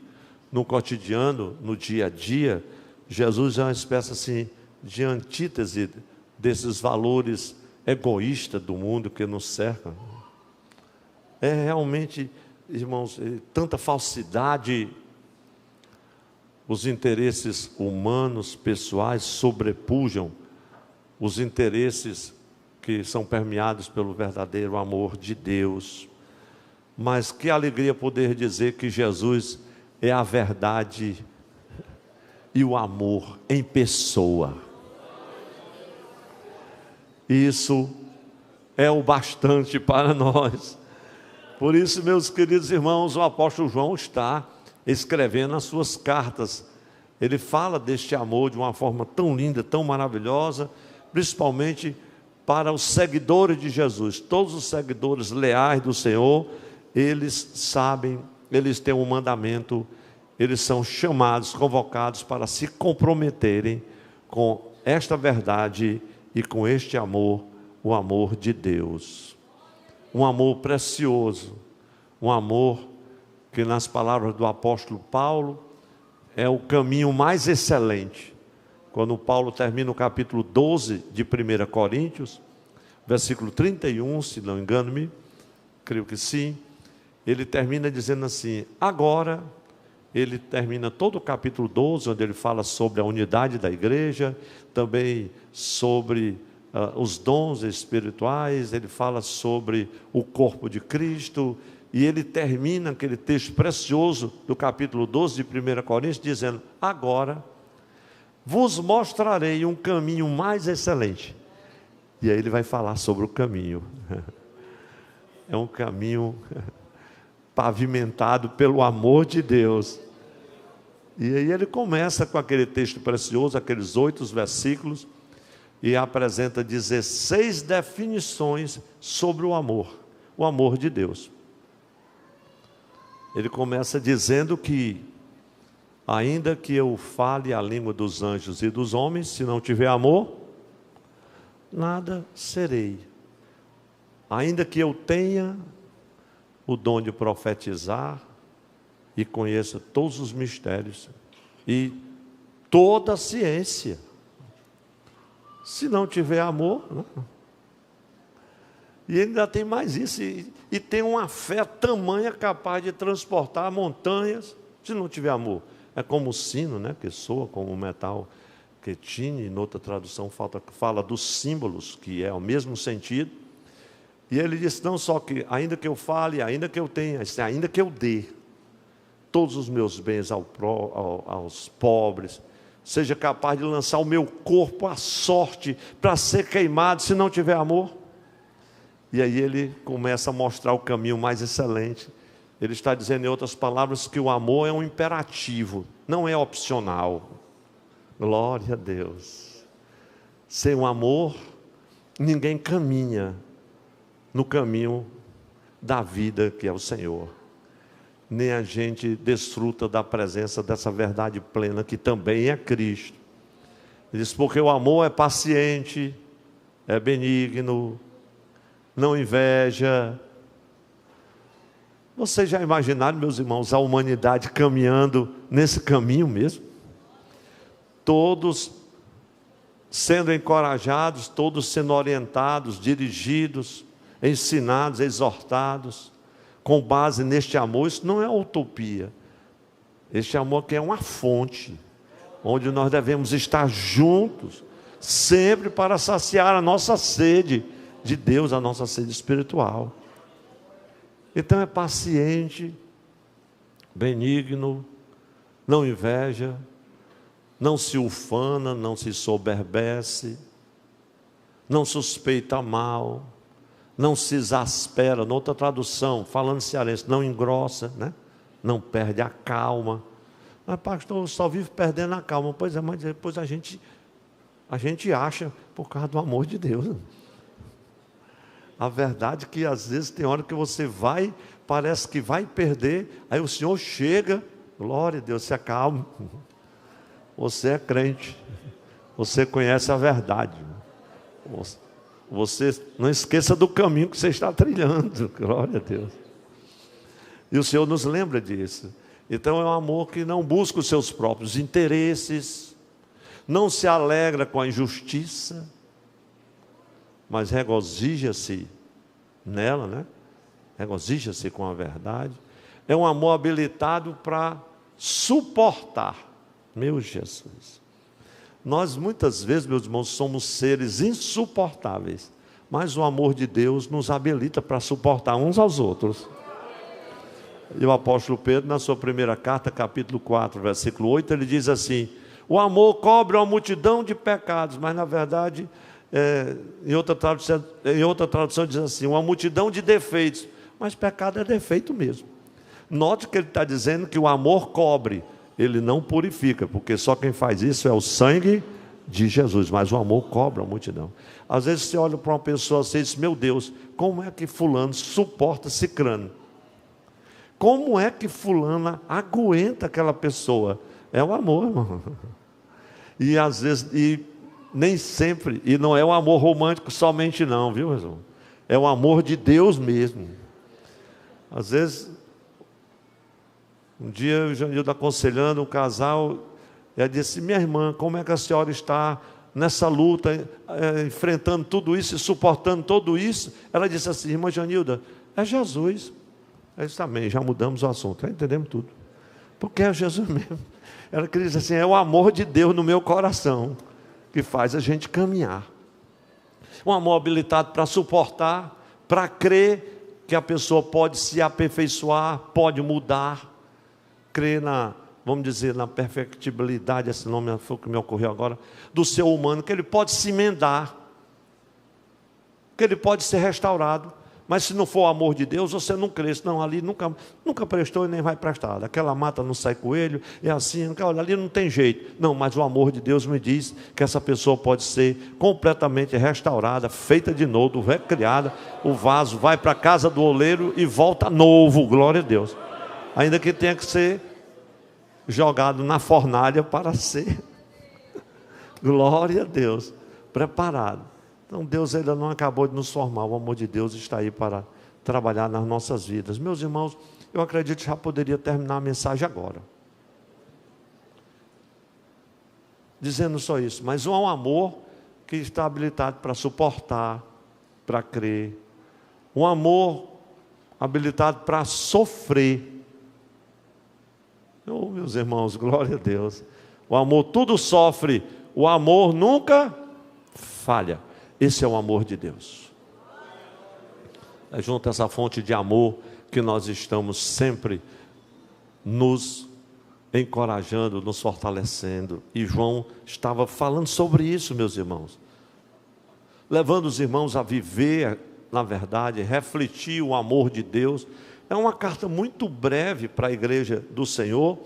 no cotidiano, no dia a dia, Jesus é uma espécie assim de antítese desses valores egoístas do mundo que nos cercam. É realmente, irmãos, tanta falsidade, os interesses humanos, pessoais, sobrepujam os interesses que são permeados pelo verdadeiro amor de Deus. Mas que alegria poder dizer que Jesus é a verdade e o amor em pessoa. Isso é o bastante para nós. Por isso, meus queridos irmãos, o apóstolo João está escrevendo as suas cartas. Ele fala deste amor de uma forma tão linda, tão maravilhosa, principalmente para os seguidores de Jesus. Todos os seguidores leais do Senhor, eles sabem, eles têm um mandamento eles são chamados, convocados para se comprometerem com esta verdade e com este amor, o amor de Deus. Um amor precioso, um amor que, nas palavras do apóstolo Paulo, é o caminho mais excelente. Quando Paulo termina o capítulo 12 de 1 Coríntios, versículo 31, se não engano-me, creio que sim, ele termina dizendo assim, agora, ele termina todo o capítulo 12, onde ele fala sobre a unidade da igreja, também sobre os dons espirituais, ele fala sobre o corpo de Cristo, e ele termina aquele texto precioso do capítulo 12 de 1 Coríntios, dizendo, agora vos mostrarei um caminho mais excelente. E aí ele vai falar sobre o caminho. É um caminho pavimentado pelo amor de Deus. E aí ele começa com aquele texto precioso, aqueles 8 versículos, e apresenta 16 definições sobre o amor de Deus. Ele começa dizendo que, ainda que eu fale a língua dos anjos e dos homens, se não tiver amor, nada serei. Ainda que eu tenha o dom de profetizar e conheça todos os mistérios e toda a ciência, se não tiver amor, não. E ainda tem mais isso, e tem uma fé tamanha capaz de transportar montanhas, se não tiver amor. É como o sino, né, que soa como o metal que tine, em outra tradução fala dos símbolos, que é o mesmo sentido. E ele diz, não só que, ainda que eu fale, ainda que eu tenha, ainda que eu dê todos os meus bens aos pobres, seja capaz de lançar o meu corpo à sorte, para ser queimado, se não tiver amor. E aí ele começa a mostrar o caminho mais excelente. Ele está dizendo, em outras palavras, que o amor é um imperativo, não é opcional. Glória a Deus. Sem o amor, ninguém caminha no caminho da vida que é o Senhor. Nem a gente desfruta da presença dessa verdade plena que também é Cristo. Ele diz, porque o amor é paciente, é benigno, não inveja. Vocês já imaginaram, meus irmãos, a humanidade caminhando nesse caminho mesmo? Todos sendo encorajados, todos sendo orientados, dirigidos, ensinados, exortados, com base neste amor. Isso não é utopia. Este amor que é uma fonte, onde nós devemos estar juntos, sempre para saciar a nossa sede de Deus, a nossa sede espiritual. Então é paciente, benigno, não inveja, não se ufana, não se soberbece, não suspeita mal, não se exaspera. Noutra tradução, falando cearense, não engrossa, né? Não perde a calma. Mas pastor, só vive perdendo a calma. Pois é, mas depois a gente acha por causa do amor de Deus. A verdade é que às vezes tem hora que você vai, parece que vai perder, aí o Senhor chega, glória a Deus, se acalma. Você é crente, você conhece a verdade. Você não esqueça do caminho que você está trilhando, glória a Deus. E o Senhor nos lembra disso. Então é um amor que não busca os seus próprios interesses, não se alegra com a injustiça, mas regozija-se nela, né? Regozija-se com a verdade. É um amor habilitado para suportar. Meu Jesus. Nós muitas vezes, meus irmãos, somos seres insuportáveis, mas o amor de Deus nos habilita para suportar uns aos outros. E o apóstolo Pedro, na sua primeira carta, capítulo 4, versículo 8, ele diz assim: o amor cobre uma multidão de pecados, mas na verdade, em outra tradução diz assim, uma multidão de defeitos, mas pecado é defeito mesmo. Note que ele está dizendo que o amor cobre, ele não purifica, porque só quem faz isso é o sangue de Jesus, mas o amor cobre a multidão. Às vezes você olha para uma pessoa assim e diz, meu Deus, como é que fulano suporta cicrano? Como é que fulana aguenta aquela pessoa? É o amor, irmão. E às vezes, e nem sempre, e não é um amor romântico somente não, viu, irmão? É o amor de Deus mesmo. Às vezes, um dia o Janildo aconselhando um casal, ela disse: minha irmã, como é que a senhora está nessa luta, enfrentando tudo isso e suportando tudo isso? Ela disse assim: irmã Janilda, é Jesus. Eu disse: amém, já mudamos o assunto, já entendemos tudo. Porque é Jesus mesmo. Ela queria dizer assim: é o amor de Deus no meu coração que faz a gente caminhar. Um amor habilitado para suportar, para crer que a pessoa pode se aperfeiçoar, pode mudar, crer vamos dizer, na perfectibilidade, esse nome foi o que me ocorreu agora, do ser humano, que ele pode se emendar, que ele pode ser restaurado. Mas se não for o amor de Deus, você não crê, não, ali nunca prestou e nem vai prestar. Aquela mata não sai coelho, é assim, olha, ali não tem jeito. Não, mas o amor de Deus me diz que essa pessoa pode ser completamente restaurada, feita de novo, recriada. O vaso vai para a casa do oleiro e volta novo, glória a Deus. Ainda que tenha que ser jogado na fornalha para ser, glória a Deus, preparado. Então Deus ainda não acabou de nos formar, o amor de Deus está aí para trabalhar nas nossas vidas. Meus irmãos, eu acredito que já poderia terminar a mensagem agora, dizendo só isso, mas um amor que está habilitado para suportar, para crer, um amor habilitado para sofrer. Oh, meus irmãos, glória a Deus. O amor tudo sofre, o amor nunca falha. Esse é o amor de Deus. É junto a essa fonte de amor que nós estamos sempre nos encorajando, nos fortalecendo. E João estava falando sobre isso, meus irmãos. Levando os irmãos a viver, na verdade, refletir o amor de Deus. É uma carta muito breve para a igreja do Senhor.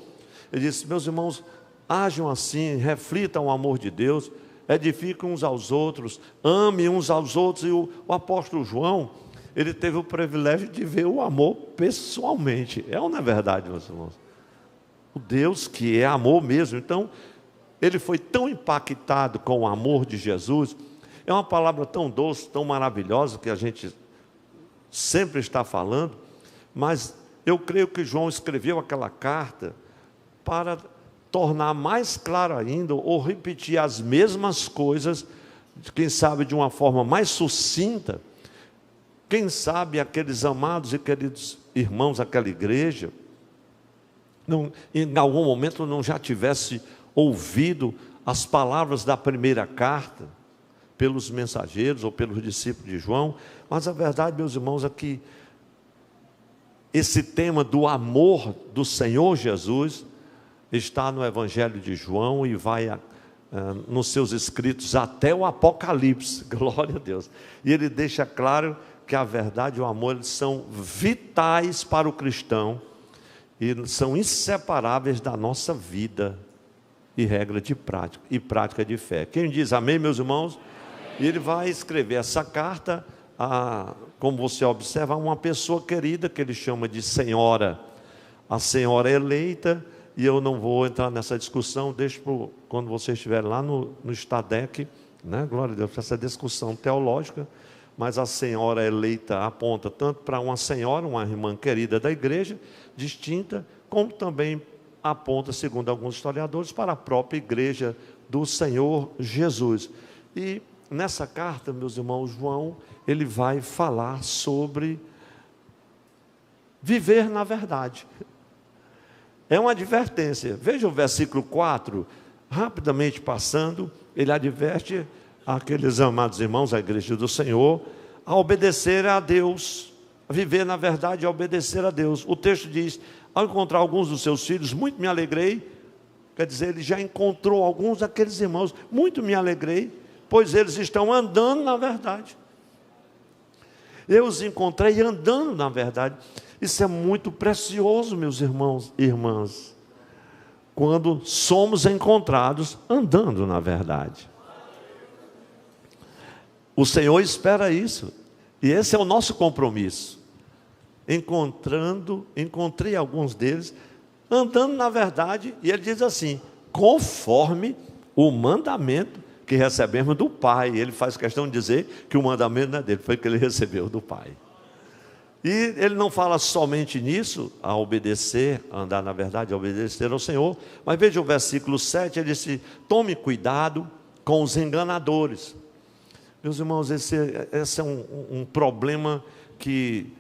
Ele disse: meus irmãos, ajam assim, reflitam o amor de Deus, edificam uns aos outros, amem uns aos outros. E o apóstolo João, ele teve o privilégio de ver o amor pessoalmente. É ou não é verdade, meus irmãos? O Deus que é amor mesmo. Então, ele foi tão impactado com o amor de Jesus. É uma palavra tão doce, tão maravilhosa, que a gente sempre está falando. Mas eu creio que João escreveu aquela carta para tornar mais claro ainda, ou repetir as mesmas coisas, quem sabe de uma forma mais sucinta. Quem sabe aqueles amados e queridos irmãos, aquela igreja, em algum momento não já tivesse ouvido as palavras da primeira carta, pelos mensageiros ou pelos discípulos de João. Mas a verdade, meus irmãos, é que esse tema do amor do Senhor Jesus está no Evangelho de João e vai nos seus escritos até o Apocalipse, glória a Deus. E ele deixa claro que a verdade e o amor, eles são vitais para o cristão e são inseparáveis da nossa vida e regra de prática e prática de fé. Quem diz amém, meus irmãos? Amém. E ele vai escrever essa carta como você observa, a uma pessoa querida que ele chama de senhora. A senhora eleita. E eu não vou entrar nessa discussão, deixo quando vocês estiverem lá no Stadec, né? Glória a Deus, para essa discussão teológica. Mas a senhora eleita aponta tanto para uma senhora, uma irmã querida da igreja, distinta, como também aponta, segundo alguns historiadores, para a própria igreja do Senhor Jesus. E nessa carta, meus irmãos, João, ele vai falar sobre viver na verdade. É uma advertência. Veja o versículo 4, rapidamente passando, ele adverte aqueles amados irmãos, a igreja do Senhor, a obedecer a Deus, a viver na verdade e a obedecer a Deus. O texto diz: ao encontrar alguns dos seus filhos, muito me alegrei. Quer dizer, ele já encontrou alguns daqueles irmãos, muito me alegrei, pois eles estão andando na verdade. Eu os encontrei andando na verdade. Isso é muito precioso, meus irmãos e irmãs, quando somos encontrados andando na verdade. O Senhor espera isso, e esse é o nosso compromisso. encontrei alguns deles, andando na verdade, e ele diz assim, conforme o mandamento que recebemos do Pai. Ele faz questão de dizer que o mandamento não é dele, foi que ele recebeu do Pai. E ele não fala somente nisso, a obedecer, a andar na verdade, a obedecer ao Senhor, mas veja o versículo 7, ele disse, tome cuidado com os enganadores. Meus irmãos, esse é um problema que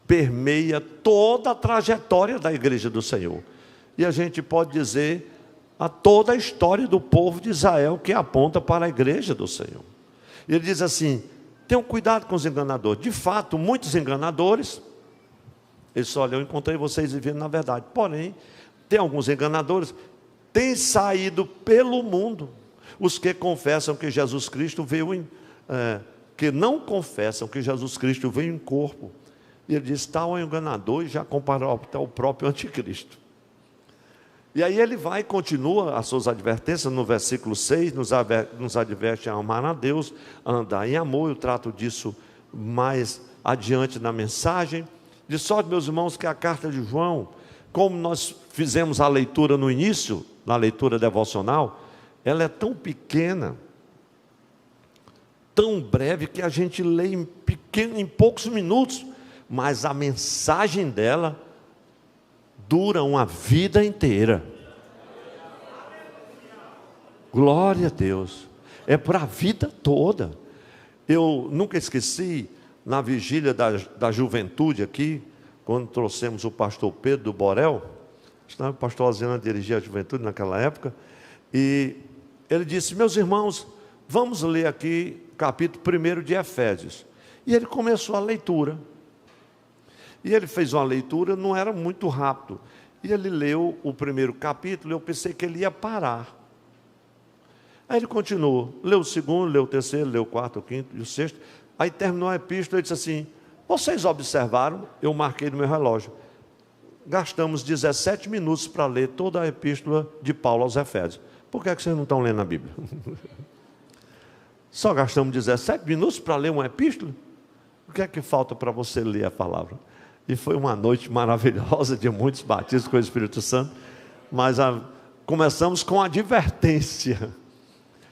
permeia toda a trajetória da igreja do Senhor. E a gente pode dizer a toda a história do povo de Israel que aponta para a igreja do Senhor. E ele diz assim, tenham cuidado com os enganadores. De fato, muitos enganadores, ele disse, olha, eu encontrei vocês vivendo na verdade. Porém, tem alguns enganadores, têm saído pelo mundo, os que confessam que Jesus Cristo veio que não confessam que Jesus Cristo veio em corpo. E ele diz, tal é o enganador, e já comparou até o próprio anticristo. E aí ele vai e continua as suas advertências, no versículo 6, nos adverte a amar a Deus, a andar em amor. Eu trato disso mais adiante na mensagem. De sorte, meus irmãos, que a carta de João, como nós fizemos a leitura no início, na leitura devocional, ela é tão pequena, tão breve, que a gente lê em poucos minutos, mas a mensagem dela dura uma vida inteira. Glória a Deus, é para a vida toda. Eu nunca esqueci, na vigília da juventude aqui, quando trouxemos o pastor Pedro do Borel, o pastor Alzina dirigia a juventude naquela época, e ele disse, meus irmãos, vamos ler aqui o capítulo 1 de Efésios. E ele começou a leitura. E ele fez uma leitura, não era muito rápido. E ele leu o primeiro capítulo, eu pensei que ele ia parar. Aí ele continuou, leu o segundo, leu o terceiro, leu o quarto, o quinto e o sexto. Aí terminou a epístola e disse assim, vocês observaram, eu marquei no meu relógio, gastamos 17 minutos para ler toda a epístola de Paulo aos Efésios. Por que vocês não estão lendo a Bíblia? Só gastamos 17 minutos para ler uma epístola? O que é que falta para você ler a palavra? E foi uma noite maravilhosa, de muitos batismos com o Espírito Santo, mas começamos com a advertência.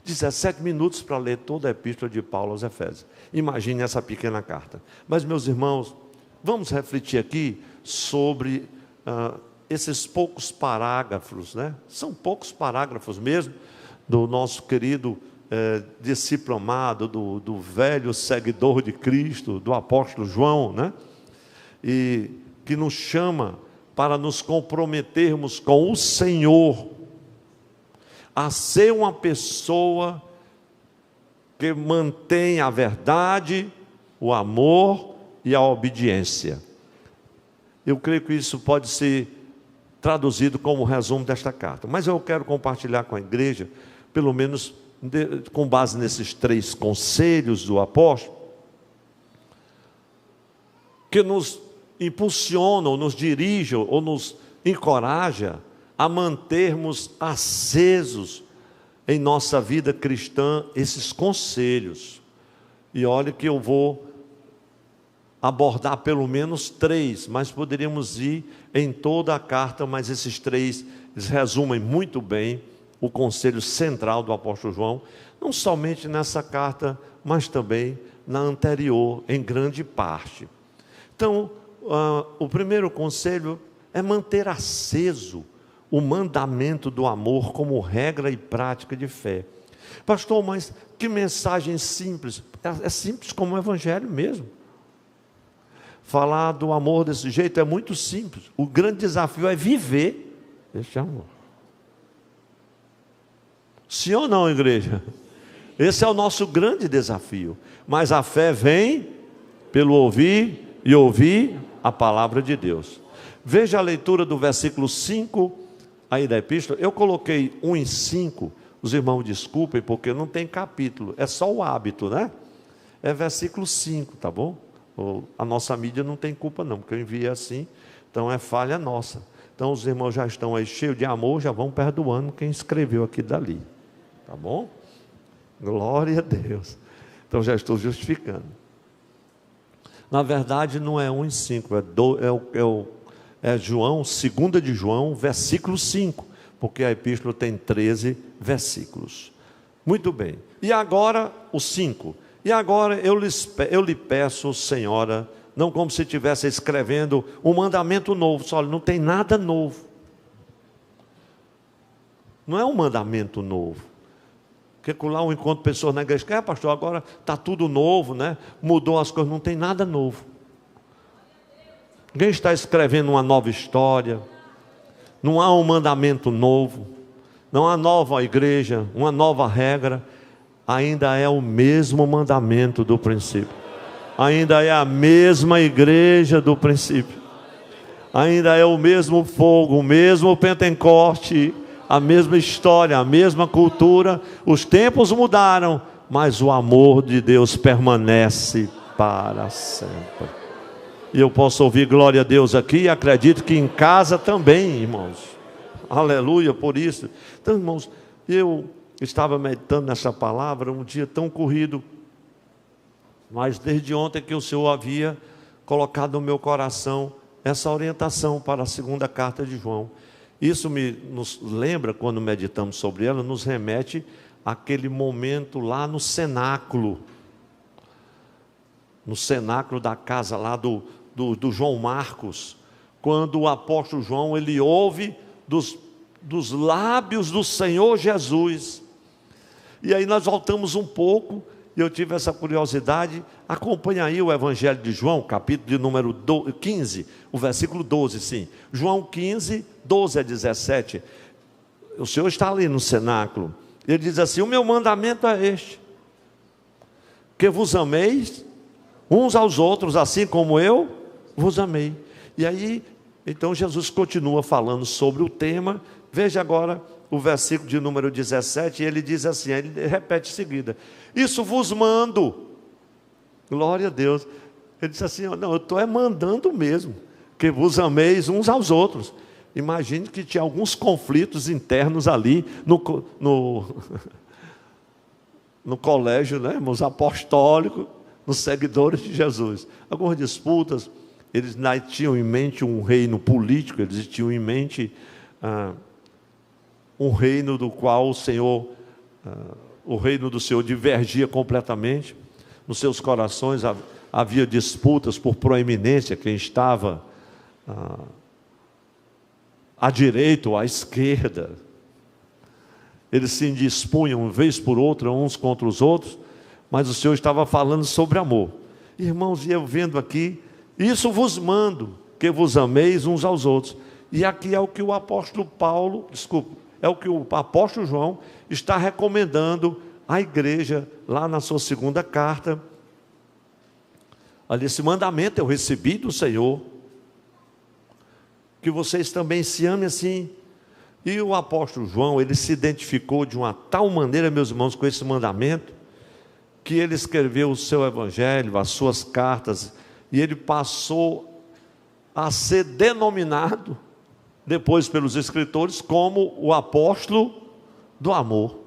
17 minutos para ler toda a epístola de Paulo aos Efésios. Imagine essa pequena carta. Mas, meus irmãos, vamos refletir aqui sobre esses poucos parágrafos, né? São poucos parágrafos mesmo, do nosso querido discípulo amado, do velho seguidor de Cristo, do apóstolo João, né? E que nos chama para nos comprometermos com o Senhor, a ser uma pessoa que mantém a verdade, o amor e a obediência. Eu creio que isso pode ser traduzido como resumo desta carta, mas eu quero compartilhar com a igreja, pelo menos com base nesses 3 conselhos do apóstolo, que nos impulsionam, nos dirigem ou nos encorajam a mantermos acesos em nossa vida cristã esses conselhos. E olha que eu vou abordar pelo menos 3, mas poderíamos ir em toda a carta, mas esses 3 eles resumem muito bem o conselho central do apóstolo João, não somente nessa carta, mas também na anterior, em grande parte. Então, o primeiro conselho é manter aceso o mandamento do amor como regra e prática de fé. Pastor, mas que mensagem simples. É simples como o evangelho mesmo. Falar do amor desse jeito é muito simples. O grande desafio é viver esse amor. Sim ou não, igreja? Esse é o nosso grande desafio. Mas a fé vem pelo ouvir e ouvir a palavra de Deus. Veja a leitura do versículo 5 aí da epístola. Eu coloquei 1 em 5. Os irmãos desculpem, porque não tem capítulo. É só o hábito, né? É versículo 5, tá bom? A nossa mídia não tem culpa não, porque eu enviei assim. Então é falha nossa. Então os irmãos já estão aí cheios de amor, já vão perdoando quem escreveu aqui dali. Tá bom? Glória a Deus. Então já estou justificando. Na verdade, não é 1:5, é João, 2 de João, versículo 5, porque a epístola tem 13 versículos. Muito bem. E agora, o 5. E agora eu lhe peço, Senhora, não como se estivesse escrevendo um mandamento novo, só não tem nada novo. Não é um mandamento novo. Porque lá eu encontro pessoas na igreja que, pastor, agora está tudo novo, né? Mudou as coisas, não tem nada novo. Ninguém está escrevendo uma nova história, não há um mandamento novo, não há nova igreja, uma nova regra, ainda é o mesmo mandamento do princípio, ainda é a mesma igreja do princípio, ainda é o mesmo fogo, o mesmo Pentecoste, a mesma história, a mesma cultura. Os tempos mudaram, mas o amor de Deus permanece para sempre. E eu posso ouvir glória a Deus aqui, e acredito que em casa também, irmãos. Aleluia por isso. Então, irmãos, eu estava meditando nessa palavra, um dia tão corrido, mas desde ontem que o Senhor havia colocado no meu coração essa orientação para a segunda carta de João. Isso nos lembra, quando meditamos sobre ela, nos remete àquele momento lá no cenáculo da casa lá do João Marcos, quando o apóstolo João, ele ouve dos lábios do Senhor Jesus. E aí nós voltamos um pouco, e eu tive essa curiosidade. Acompanha aí o Evangelho de João, capítulo de número 15, o versículo 12, sim. João 15, 12 a 17. O Senhor está ali no cenáculo. Ele diz assim: o meu mandamento é este, que vos ameis uns aos outros, assim como eu vos amei. E aí, então Jesus continua falando sobre o tema. Veja agora o versículo de número 17, ele diz assim, ele repete em seguida: isso vos mando. Glória a Deus. Ele disse assim: não, eu estou mandando mesmo, que vos ameis uns aos outros. Imagine que tinha alguns conflitos internos ali no colégio, né, irmãos, apostólico, nos seguidores de Jesus. Algumas disputas. Eles tinham em mente um reino político, eles tinham em mente um reino do qual o Senhor, o reino do Senhor divergia completamente. Nos seus corações havia disputas por proeminência, quem estava à direita ou à esquerda. Eles se indispunham, vez por outra, uns contra os outros, mas o Senhor estava falando sobre amor. Irmãos, e eu vendo aqui, isso vos mando, que vos ameis uns aos outros. E aqui é o que o apóstolo é o que o apóstolo João está recomendando à igreja, lá na sua segunda carta. Olha, esse mandamento eu recebi do Senhor, que vocês também se amem assim. E o apóstolo João, ele se identificou de uma tal maneira, meus irmãos, com esse mandamento, que ele escreveu o seu evangelho, as suas cartas, e ele passou a ser denominado, depois pelos escritores, como o apóstolo do amor.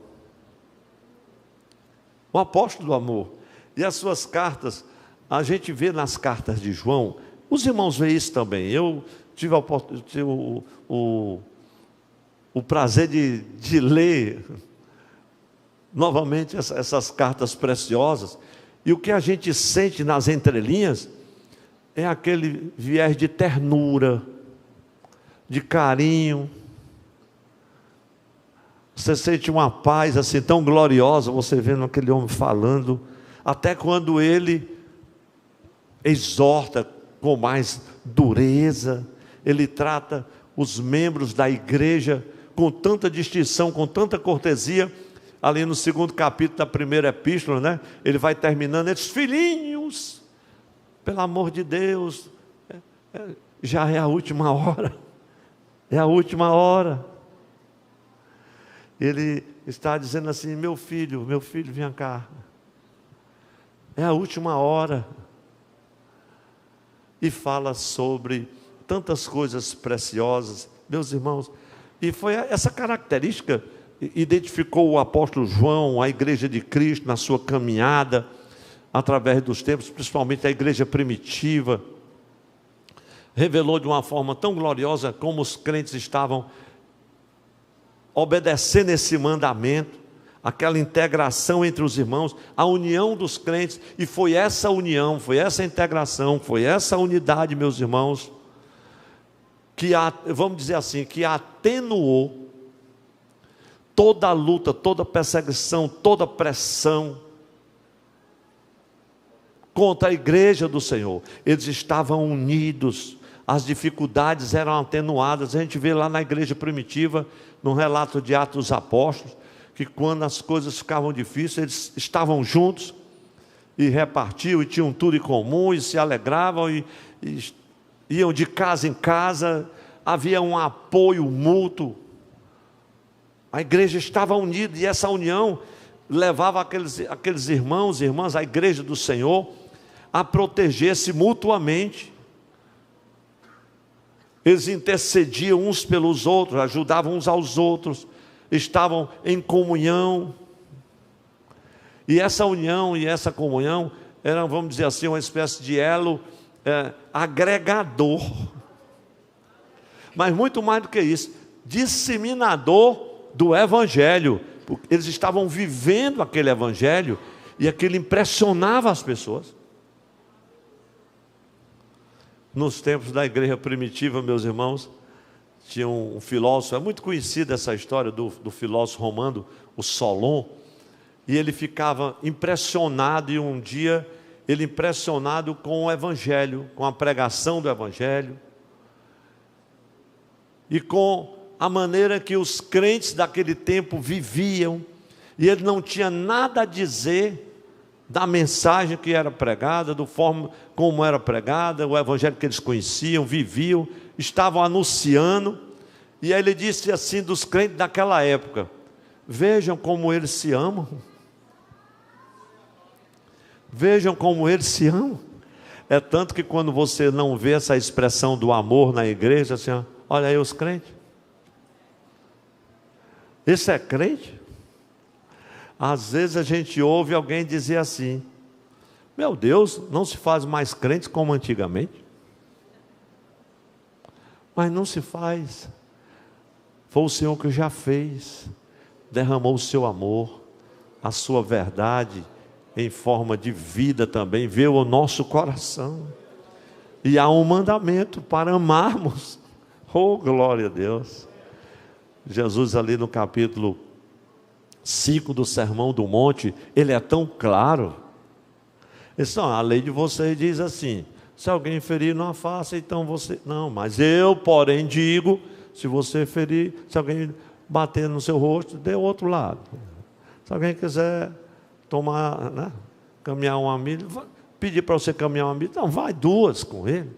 O apóstolo do amor. E as suas cartas, a gente vê nas cartas de João, os irmãos veem isso também. Eu tive o prazer de ler novamente essas cartas preciosas, e o que a gente sente nas entrelinhas é aquele viés de ternura, de carinho. Você sente uma paz assim tão gloriosa, você vendo aquele homem falando, até quando ele exorta com mais dureza, ele trata os membros da igreja com tanta distinção, com tanta cortesia. Ali no segundo capítulo da primeira epístola, né, ele vai terminando, ele diz: filhinhos, pelo amor de Deus, já é a última hora, é a última hora. Ele está dizendo assim: meu filho, vem cá, é a última hora. E fala sobre tantas coisas preciosas, meus irmãos. E foi essa característica identificou o apóstolo João, a igreja de Cristo na sua caminhada através dos tempos, principalmente a igreja primitiva, revelou de uma forma tão gloriosa como os crentes estavam obedecendo esse mandamento, aquela integração entre os irmãos, a união dos crentes, e foi essa união, foi essa integração, foi essa unidade, meus irmãos, que, vamos dizer assim, que atenuou toda a luta, toda a perseguição, toda a pressão contra a igreja do Senhor. Eles estavam unidos, as dificuldades eram atenuadas. A gente vê lá na igreja primitiva, no relato de Atos dos Apóstolos, que quando as coisas ficavam difíceis, eles estavam juntos e repartiam, e tinham tudo em comum, e se alegravam, e iam de casa em casa, havia um apoio mútuo. A igreja estava unida, e essa união levava aqueles irmãos e irmãs, a igreja do Senhor, a proteger-se mutuamente. Eles intercediam uns pelos outros, ajudavam uns aos outros, estavam em comunhão. E essa união e essa comunhão eram, vamos dizer assim, uma espécie de elo agregador. Mas muito mais do que isso, disseminador do Evangelho. Eles estavam vivendo aquele Evangelho e aquilo impressionava as pessoas. Nos tempos da igreja primitiva, meus irmãos, tinha um filósofo, é muito conhecida essa história do filósofo romano, o Solon, e ele ficava impressionado, e um dia, ele impressionado com o Evangelho, com a pregação do Evangelho, e com a maneira que os crentes daquele tempo viviam, e ele não tinha nada a dizer da mensagem que era pregada, da forma como era pregada, o Evangelho que eles conheciam, viviam, estavam anunciando. E aí ele disse assim dos crentes daquela época: vejam como eles se amam, vejam como eles se amam. É tanto que quando você não vê essa expressão do amor na igreja, assim, ó, olha aí os crentes, esse é crente? Às vezes a gente ouve alguém dizer assim: meu Deus, não se faz mais crente como antigamente. Mas não se faz. Foi o Senhor que já fez, derramou o seu amor, a sua verdade, em forma de vida também, veio ao nosso coração. E há um mandamento para amarmos. Oh, glória a Deus. Jesus ali no capítulo 5 do Sermão do Monte, ele é tão claro. A lei de vocês diz assim: se alguém ferir, não a faça, então você... Não, mas eu, porém, digo, se você ferir, se alguém bater no seu rosto, dê o outro lado. Se alguém quiser tomar, né, caminhar uma milha, pedir para você caminhar uma milha, então vai duas com ele.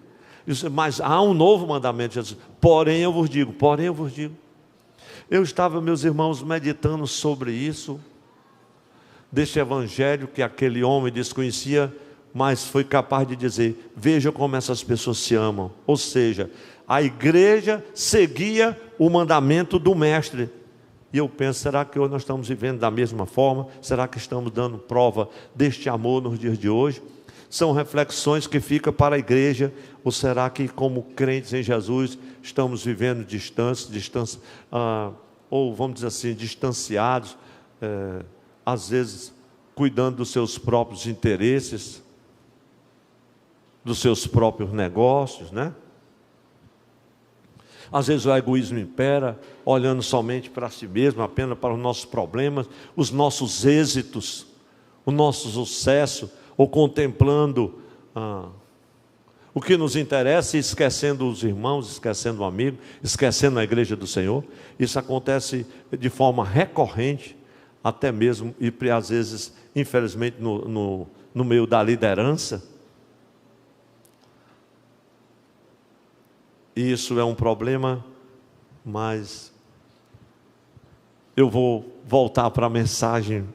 Mas há um novo mandamento, Jesus: porém eu vos digo, porém eu vos digo. Eu estava, meus irmãos, meditando sobre isso, deste evangelho que aquele homem desconhecia, mas foi capaz de dizer: veja como essas pessoas se amam. Ou seja, a igreja seguia o mandamento do mestre. E eu penso, será que hoje nós estamos vivendo da mesma forma? Será que estamos dando prova deste amor nos dias de hoje? São reflexões que ficam para a igreja. Ou será que, como crentes em Jesus, estamos vivendo ou vamos dizer assim, distanciados, às vezes cuidando dos seus próprios interesses, dos seus próprios negócios, né? Às vezes o egoísmo impera, olhando somente para si mesmo, apenas para os nossos problemas, os nossos êxitos, o nosso sucesso, ou contemplando o que nos interessa e esquecendo os irmãos, esquecendo o amigo, esquecendo a igreja do Senhor. Isso acontece de forma recorrente, até mesmo, e às vezes, infelizmente, no meio da liderança. E isso é um problema, mas eu vou voltar para a mensagem,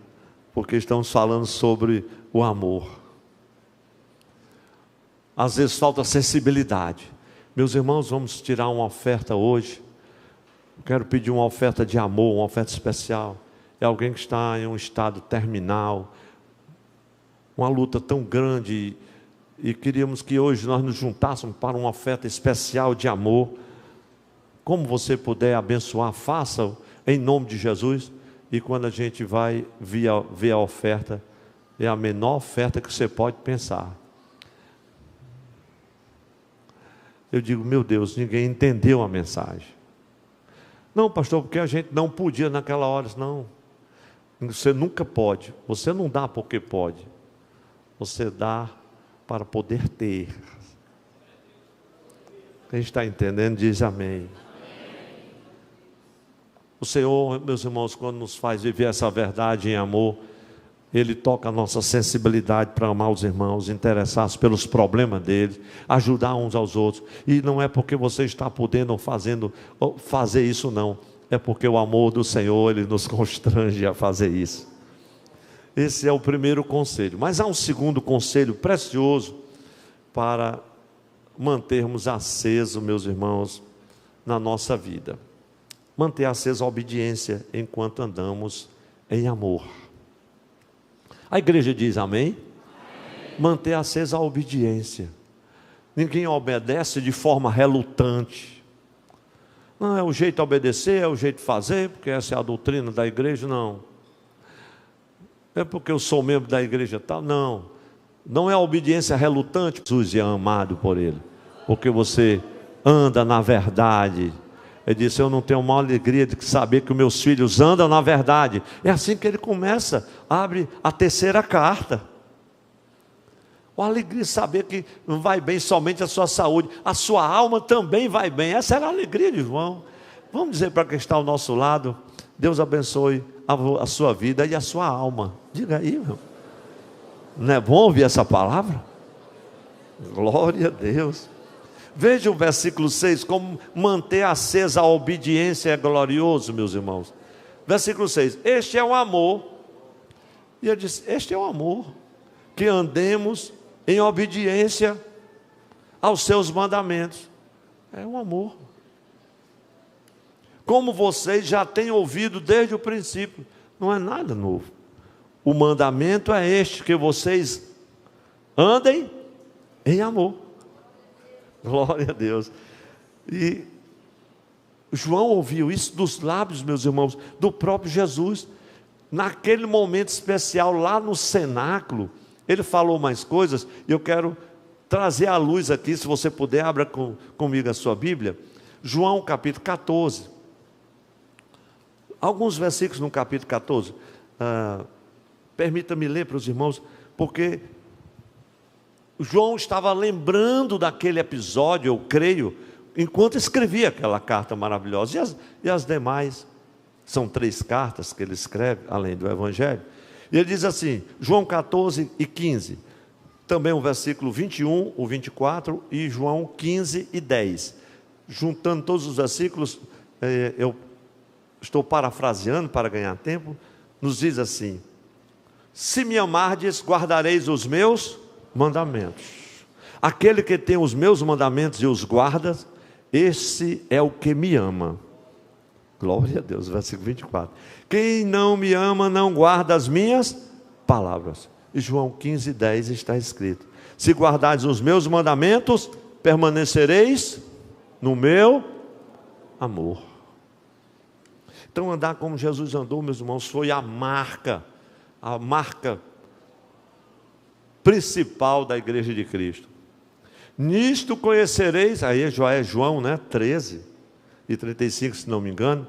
porque estamos falando sobre o amor. Às vezes falta sensibilidade. Meus irmãos, vamos tirar uma oferta hoje. Quero pedir uma oferta de amor, uma oferta especial. É alguém que está em um estado terminal, uma luta tão grande, e queríamos que hoje nós nos juntássemos para uma oferta especial de amor. Como você puder abençoar, faça em nome de Jesus. E quando a gente vai ver a oferta, é a menor oferta que você pode pensar. Eu digo, meu Deus, ninguém entendeu a mensagem. Não, pastor, porque a gente não podia naquela hora. Não, você nunca pode. Você não dá porque pode. Você dá para poder ter. Quem está entendendo diz amém. O Senhor, meus irmãos, quando nos faz viver essa verdade em amor, Ele toca a nossa sensibilidade para amar os irmãos, interessar-se pelos problemas deles, ajudar uns aos outros. E não é porque você está podendo ou fazer isso, não. É porque o amor do Senhor, Ele nos constrange a fazer isso. Esse é o primeiro conselho. Mas há um segundo conselho precioso para mantermos aceso, meus irmãos, na nossa vida. Manter acesa a obediência enquanto andamos em amor. A igreja diz amém? Amém. Manter acesa a obediência. Ninguém obedece de forma relutante. Não é o jeito de obedecer, é o jeito de fazer, porque essa é a doutrina da igreja, não. É porque eu sou membro da igreja tal, não. Não é a obediência relutante. Jesus é amado por Ele, porque você anda na verdade. Ele disse, eu não tenho a maior alegria de saber que os meus filhos andam na verdade. É assim que ele começa, abre a terceira carta. A alegria de saber que não vai bem somente a sua saúde, a sua alma também vai bem. Essa era a alegria de João. Vamos dizer para quem está ao nosso lado, Deus abençoe a sua vida e a sua alma. Diga aí, meu. Não é bom ouvir essa palavra? Glória a Deus. Veja o versículo 6, como manter acesa a obediência é glorioso, meus irmãos. Versículo 6, este é o amor. E ele diz, este é o amor, que andemos em obediência aos seus mandamentos. É um amor. Como vocês já têm ouvido desde o princípio, não é nada novo. O mandamento é este, que vocês andem em amor. Glória a Deus. E João ouviu isso dos lábios, meus irmãos, do próprio Jesus. Naquele momento especial, lá no cenáculo, ele falou mais coisas. E eu quero trazer à luz aqui, se você puder, abra comigo a sua Bíblia. João capítulo 14. Alguns versículos no capítulo 14. Permita-me ler para os irmãos, porque João estava lembrando daquele episódio, eu creio, enquanto escrevia aquela carta maravilhosa. E as demais, são 3 cartas que ele escreve, além do Evangelho. E ele diz assim, João 14 e 15, também o versículo 21, o 24, e João 15 e 10. Juntando todos os versículos, eu estou parafraseando para ganhar tempo, nos diz assim, se me amardes, guardareis os meus mandamentos. Aquele que tem os meus mandamentos e os guarda, esse é o que me ama. Glória a Deus, versículo 24. Quem não me ama não guarda as minhas palavras. E João 15, 10 está escrito, se guardares os meus mandamentos, permanecereis no meu amor. Então andar como Jesus andou, meus irmãos, foi a marca principal da igreja de Cristo. Nisto conhecereis, aí já é João, 13 e 35, se não me engano.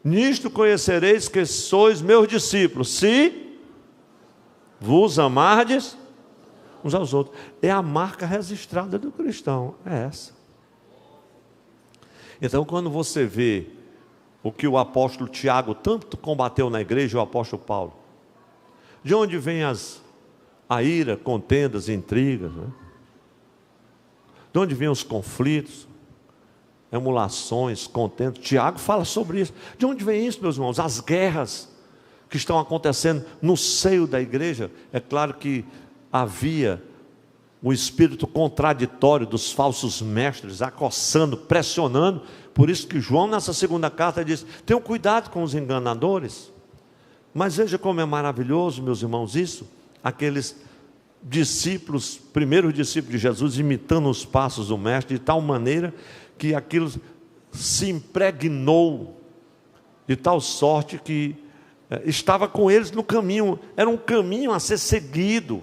Nisto conhecereis que sois meus discípulos, se vos amardes uns aos outros. É a marca registrada do cristão, é essa. Então, quando você vê o que o apóstolo Tiago tanto combateu na igreja, o apóstolo Paulo, de onde vem a ira, contendas, intrigas, né? De onde vêm os conflitos, emulações, contendas? Tiago fala sobre isso. De onde vem isso, meus irmãos? As guerras que estão acontecendo no seio da igreja. É claro que havia o espírito contraditório dos falsos mestres, acossando, pressionando. Por isso que João, nessa segunda carta, diz, tenham cuidado com os enganadores. Mas veja como é maravilhoso, meus irmãos, isso. Aqueles discípulos, primeiros discípulos de Jesus, imitando os passos do Mestre, de tal maneira que aquilo se impregnou, de tal sorte que estava com eles no caminho, era um caminho a ser seguido.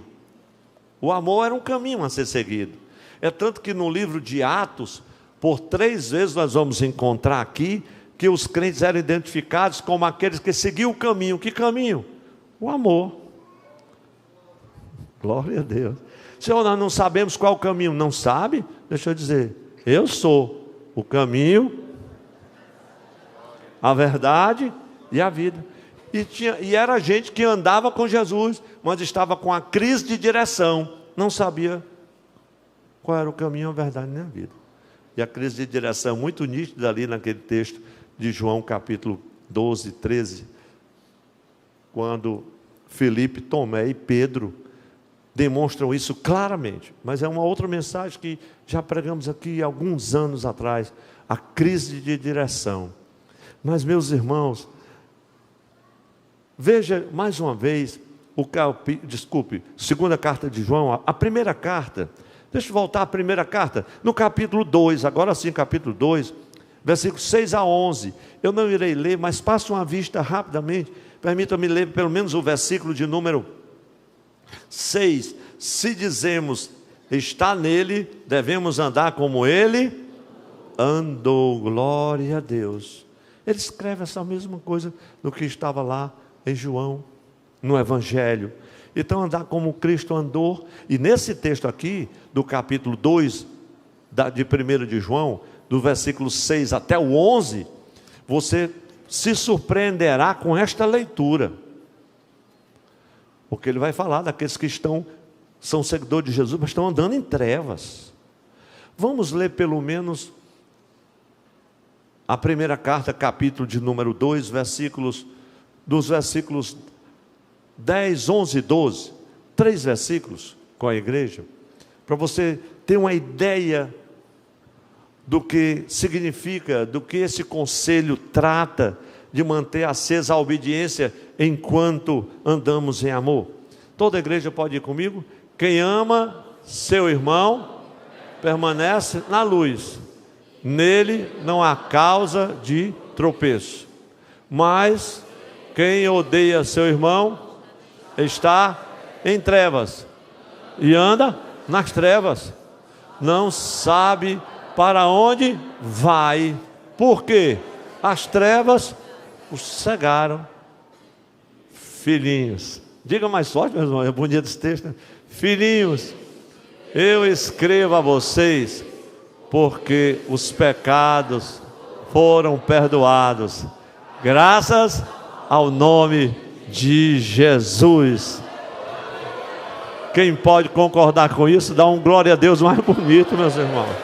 O amor era um caminho a ser seguido. É tanto que no livro de Atos, por 3 vezes nós vamos encontrar aqui, que os crentes eram identificados como aqueles que seguiam o caminho. Que caminho? O amor. Glória a Deus. Senhor, nós não sabemos qual o caminho. Não sabe? Deixa eu dizer, eu sou o caminho, a verdade e a vida. E era gente que andava com Jesus, mas estava com a crise de direção, não sabia qual era o caminho, a verdade e a vida. E a crise de direção muito nítida ali naquele texto de João capítulo 12, 13, quando Felipe, Tomé e Pedro demonstram isso claramente. Mas é uma outra mensagem que já pregamos aqui alguns anos atrás, a crise de direção. Mas, meus irmãos, veja mais uma vez, segunda carta de João, a primeira carta. Deixa eu voltar à primeira carta, no capítulo 2, agora sim, capítulo 2, versículos 6 a 11. Eu não irei ler, mas passo uma vista rapidamente. Permita-me ler pelo menos o versículo de número 6. Se dizemos, está nele, devemos andar como ele andou. Glória a Deus. Ele escreve essa mesma coisa do que estava lá em João, no Evangelho. Então, andar como Cristo andou. E nesse texto aqui, do capítulo 2, de 1 de João, do versículo 6 até o 11, você se surpreenderá com esta leitura. Porque ele vai falar daqueles que são seguidores de Jesus, mas estão andando em trevas. Vamos ler pelo menos a primeira carta, capítulo de número 2, dos versículos 10, 11 e 12, 3 versículos com a igreja, para você ter uma ideia do que significa, do que esse conselho trata, de manter acesa a obediência enquanto andamos em amor. Toda a igreja pode ir comigo? Quem ama seu irmão permanece na luz, nele não há causa de tropeço. Mas quem odeia seu irmão está em trevas e anda nas trevas, não sabe para onde vai, porque as trevas os cegaram. Filhinhos, diga mais forte, meu irmão, é bonito esse texto, né? Filhinhos, eu escrevo a vocês porque os pecados foram perdoados, graças ao nome de Jesus. Quem pode concordar com isso, dá um glória a Deus mais bonito, meus irmãos.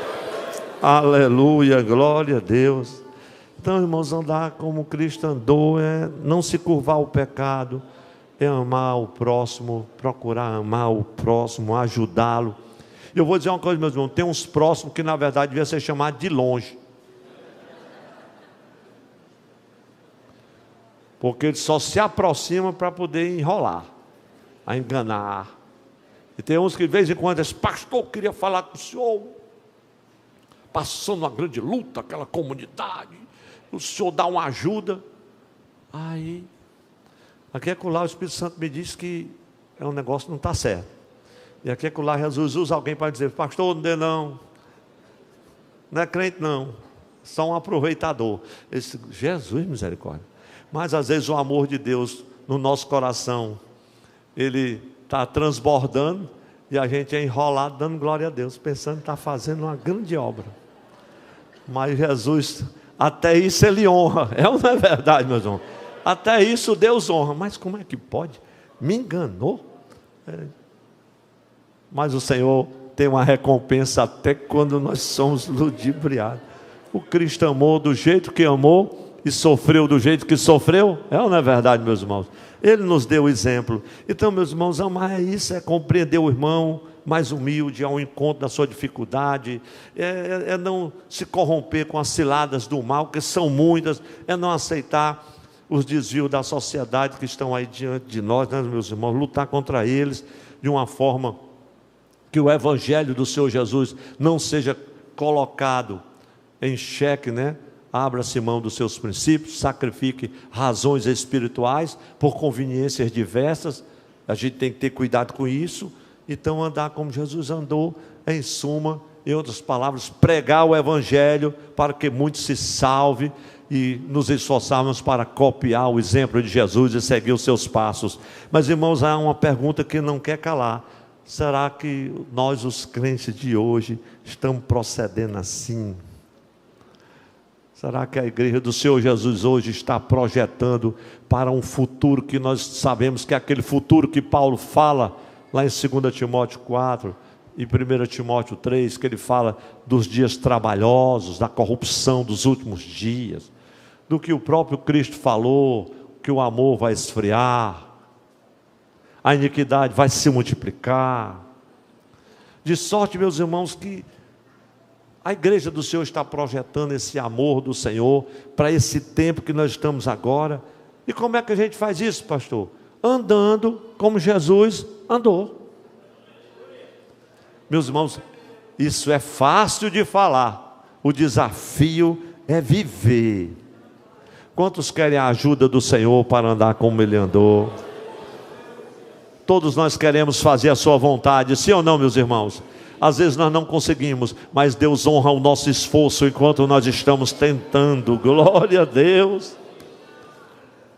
Aleluia, glória a Deus. Então, irmãos, andar como Cristo andou é não se curvar ao pecado, é amar o próximo, procurar amar o próximo, ajudá-lo. Eu vou dizer uma coisa, meus irmãos, tem uns próximos que na verdade devia ser chamado de longe, porque ele só se aproxima para poder enrolar, a enganar. E tem uns que de vez em quando dizem, pastor, eu queria falar com o senhor, passando uma grande luta, aquela comunidade, o senhor dá uma ajuda. Aí, aqui é lá o Espírito Santo me diz que um negócio não está certo. E aqui é lá Jesus usa alguém para dizer, pastor, não dê não é crente não, só um aproveitador. Esse, Jesus, misericórdia. Mas às vezes o amor de Deus no nosso coração, ele está transbordando, e a gente é enrolado dando glória a Deus, pensando que está fazendo uma grande obra. Mas Jesus, até isso ele honra. É ou não é verdade, meus irmãos? Até isso Deus honra. Mas como é que pode? Me enganou? Mas o Senhor tem uma recompensa até quando nós somos ludibriados. O Cristo amou do jeito que amou e sofreu do jeito que sofreu. É ou não é verdade, meus irmãos? Ele nos deu o exemplo. Então, meus irmãos, amar é isso, é compreender o irmão mais humilde, ao encontro da sua dificuldade, é não se corromper com as ciladas do mal, que são muitas, é não aceitar os desvios da sociedade que estão aí diante de nós, né, meus irmãos, lutar contra eles de uma forma que o evangelho do Senhor Jesus não seja colocado em xeque, né? Abra-se mão dos seus princípios, sacrifique razões espirituais por conveniências diversas. A gente tem que ter cuidado com isso. Então, andar como Jesus andou, em suma, em outras palavras, pregar o evangelho para que muitos se salvem e nos esforçarmos para copiar o exemplo de Jesus e seguir os seus passos. Mas, irmãos, há uma pergunta que não quer calar: será que nós, os crentes de hoje, estamos procedendo assim? Será que a igreja do Senhor Jesus hoje está projetando para um futuro que nós sabemos que é aquele futuro que Paulo fala lá em 2 Timóteo 4 e 1 Timóteo 3, que ele fala dos dias trabalhosos, da corrupção dos últimos dias, do que o próprio Cristo falou, que o amor vai esfriar, a iniquidade vai se multiplicar. De sorte, meus irmãos, que a igreja do Senhor está projetando esse amor do Senhor para esse tempo que nós estamos agora. E como é que a gente faz isso, pastor? Andando como Jesus andou. Meus irmãos, isso é fácil de falar, o desafio é viver. Quantos querem a ajuda do Senhor para andar como Ele andou? Todos nós queremos fazer a sua vontade, sim ou não, meus irmãos? Às vezes nós não conseguimos, mas Deus honra o nosso esforço enquanto nós estamos tentando. Glória a Deus.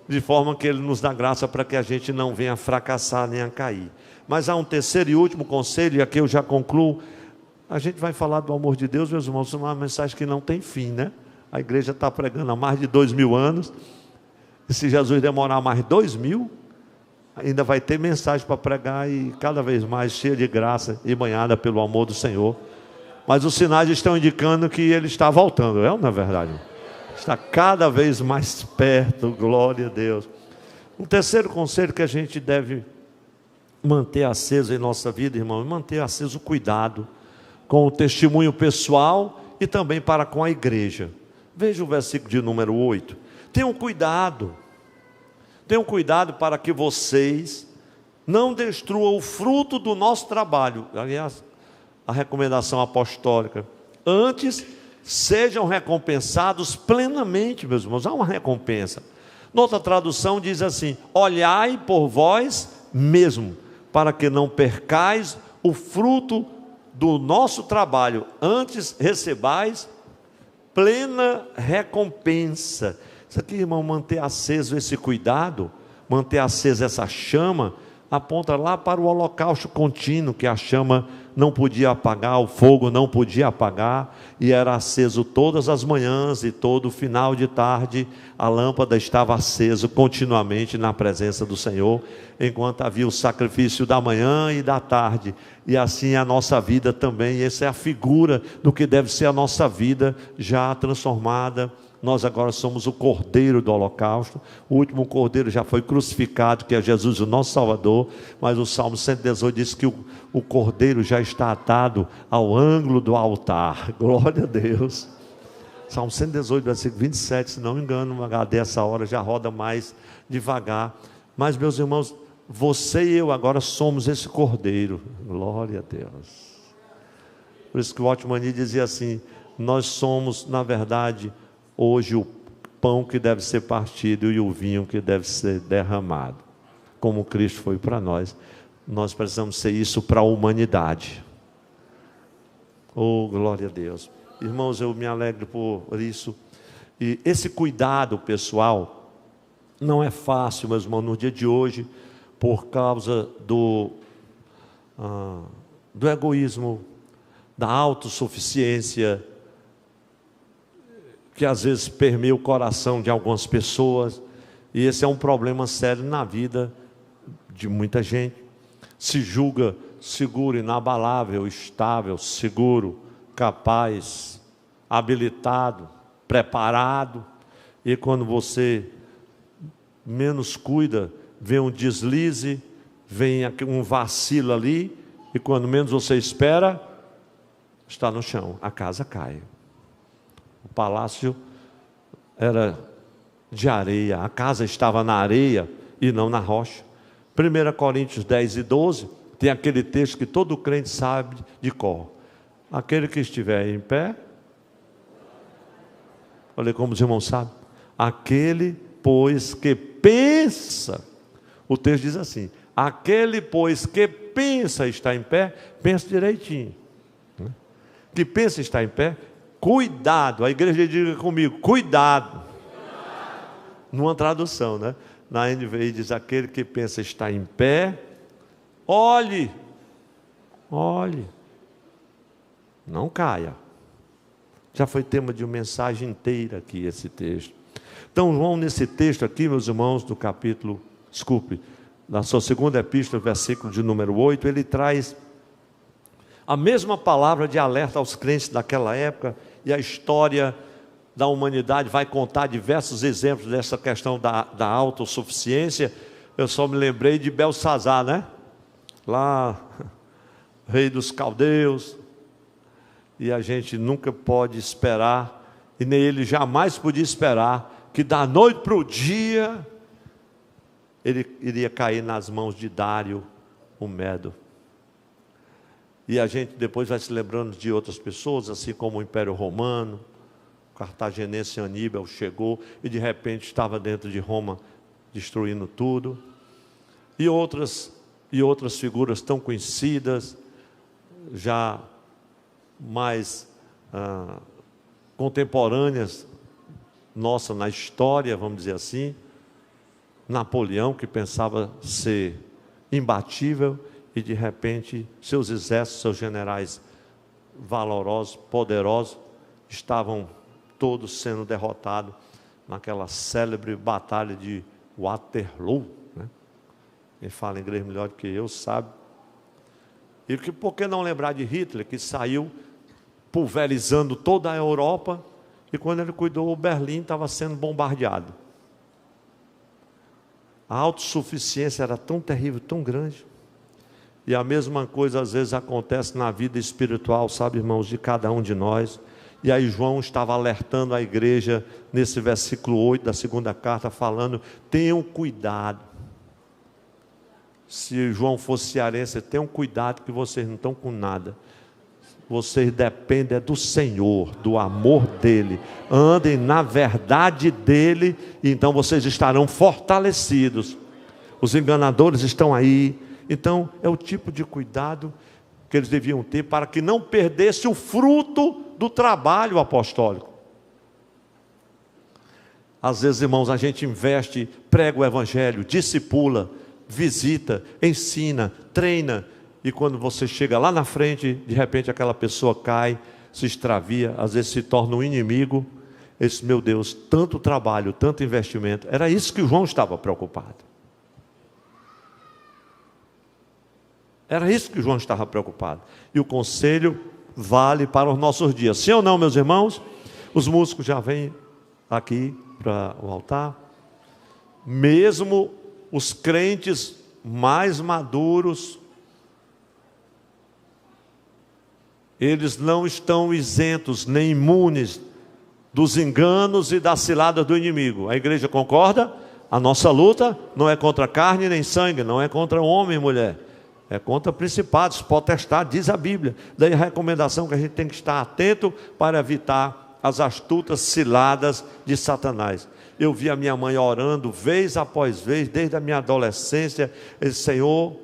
De forma que Ele nos dá graça para que a gente não venha a fracassar nem a cair. Mas há um terceiro e último conselho, e aqui eu já concluo. A gente vai falar do amor de Deus, meus irmãos, é uma mensagem que não tem fim, né? A igreja está pregando há mais de 2000 anos. E se Jesus demorar mais 2000, ainda vai ter mensagem para pregar, e cada vez mais cheia de graça e banhada pelo amor do Senhor. Mas os sinais estão indicando que Ele está voltando, não é verdade? Está cada vez mais perto, glória a Deus. Um terceiro conselho que a gente deve manter aceso em nossa vida, irmão, é manter aceso o cuidado com o testemunho pessoal e também para com a igreja. Veja o versículo de número 8. Tenham cuidado para que vocês não destruam o fruto do nosso trabalho. Aliás, a recomendação apostólica. Antes, sejam recompensados plenamente, meus irmãos. Há uma recompensa. Noutra tradução diz assim: olhai por vós mesmo, para que não percais o fruto do nosso trabalho. Antes, recebais plena recompensa. Isso aqui, irmão, manter aceso esse cuidado, manter acesa essa chama, aponta lá para o holocausto contínuo, que a chama não podia apagar, o fogo não podia apagar, e era aceso todas as manhãs e todo final de tarde, a lâmpada estava acesa continuamente na presença do Senhor, enquanto havia o sacrifício da manhã e da tarde. E assim a nossa vida também. Essa é a figura do que deve ser a nossa vida já transformada. Nós agora somos o cordeiro do holocausto. O último cordeiro já foi crucificado, que é Jesus, o nosso Salvador. Mas o Salmo 118 diz que o cordeiro já está atado ao ângulo do altar. Glória a Deus. Salmo 118, versículo 27, se não me engano, um HD essa hora já roda mais devagar. Mas, meus irmãos, você e eu agora somos esse cordeiro. Glória a Deus. Por isso que o Otmani dizia assim: nós somos, na verdade, hoje o pão que deve ser partido e o vinho que deve ser derramado. Como Cristo foi para nós, nós precisamos ser isso para a humanidade. Oh, glória a Deus. Irmãos, eu me alegro por isso. E esse cuidado pessoal não é fácil, meus irmãos, no dia de hoje, por causa do egoísmo, da autossuficiência, que às vezes permeia o coração de algumas pessoas, e esse é um problema sério na vida de muita gente. Se julga seguro, inabalável, estável, seguro, capaz, habilitado, preparado, e quando você menos cuida, vem um deslize, vem um vacilo ali, e quando menos você espera, está no chão, a casa cai. O palácio era de areia, a casa estava na areia e não na rocha. 1 Coríntios 10 e 12 Tem aquele texto que todo crente sabe de cor. Aquele que estiver em pé, olha como os irmãos sabem, aquele, pois, que pensa, o texto diz assim, aquele, pois, que pensa estar em pé, pensa direitinho, né? Que pensa estar em pé, cuidado, a igreja diga comigo, cuidado, numa tradução, né? Na NVI diz, aquele que pensa estar em pé, olhe, não caia. Já foi tema de uma mensagem inteira aqui esse texto. Então, João, nesse texto aqui, meus irmãos, do capítulo, na sua segunda epístola, versículo de número 8, ele traz a mesma palavra de alerta aos crentes daquela época, e a história da humanidade vai contar diversos exemplos dessa questão da autossuficiência. Eu só me lembrei de Belsazar, né? Lá, rei dos caldeus, e a gente nunca pode esperar, e nem ele jamais podia esperar, que da noite para o dia, ele iria cair nas mãos de Dário, o Medo. E a gente depois vai se lembrando de outras pessoas, assim como o Império Romano, o cartaginense Aníbal chegou, e de repente estava dentro de Roma, destruindo tudo. E outras figuras tão conhecidas, já mais contemporâneas nossa na história, vamos dizer assim. Napoleão, que pensava ser imbatível, e de repente seus exércitos, seus generais valorosos, poderosos, estavam todos sendo derrotados naquela célebre batalha de Waterloo, né? Quem fala inglês melhor do que eu sabe. E por que não lembrar de Hitler, que saiu pulverizando toda a Europa, e quando ele cuidou, o Berlim estava sendo bombardeado. A autossuficiência era tão terrível, tão grande. E a mesma coisa às vezes acontece na vida espiritual, sabe, irmãos, de cada um de nós. E aí João estava alertando a igreja nesse versículo 8 da segunda carta, falando, tenham cuidado. Se João fosse cearense, tenham cuidado que vocês não estão com nada. Vocês dependem do Senhor, do amor dEle. Andem na verdade dEle, e então vocês estarão fortalecidos. Os enganadores estão aí. Então, é o tipo de cuidado que eles deviam ter para que não perdesse o fruto do trabalho apostólico. Às vezes, irmãos, a gente investe, prega o evangelho, discipula, visita, ensina, treina, e quando você chega lá na frente, de repente aquela pessoa cai, se extravia, às vezes se torna um inimigo. Esse, meu Deus, tanto trabalho, tanto investimento. Era isso que o João estava preocupado. Era isso que o João estava preocupado. E o conselho vale para os nossos dias. Sim ou não, meus irmãos? Os músicos já vêm aqui para o altar. Mesmo os crentes mais maduros, eles não estão isentos, nem imunes dos enganos e das ciladas do inimigo. A igreja concorda? A nossa luta não é contra carne nem sangue, não é contra homem e mulher. É contra principados, potestades, diz a Bíblia. Daí a recomendação que a gente tem que estar atento para evitar as astutas ciladas de Satanás. Eu vi a minha mãe orando, vez após vez, desde a minha adolescência, esse Senhor,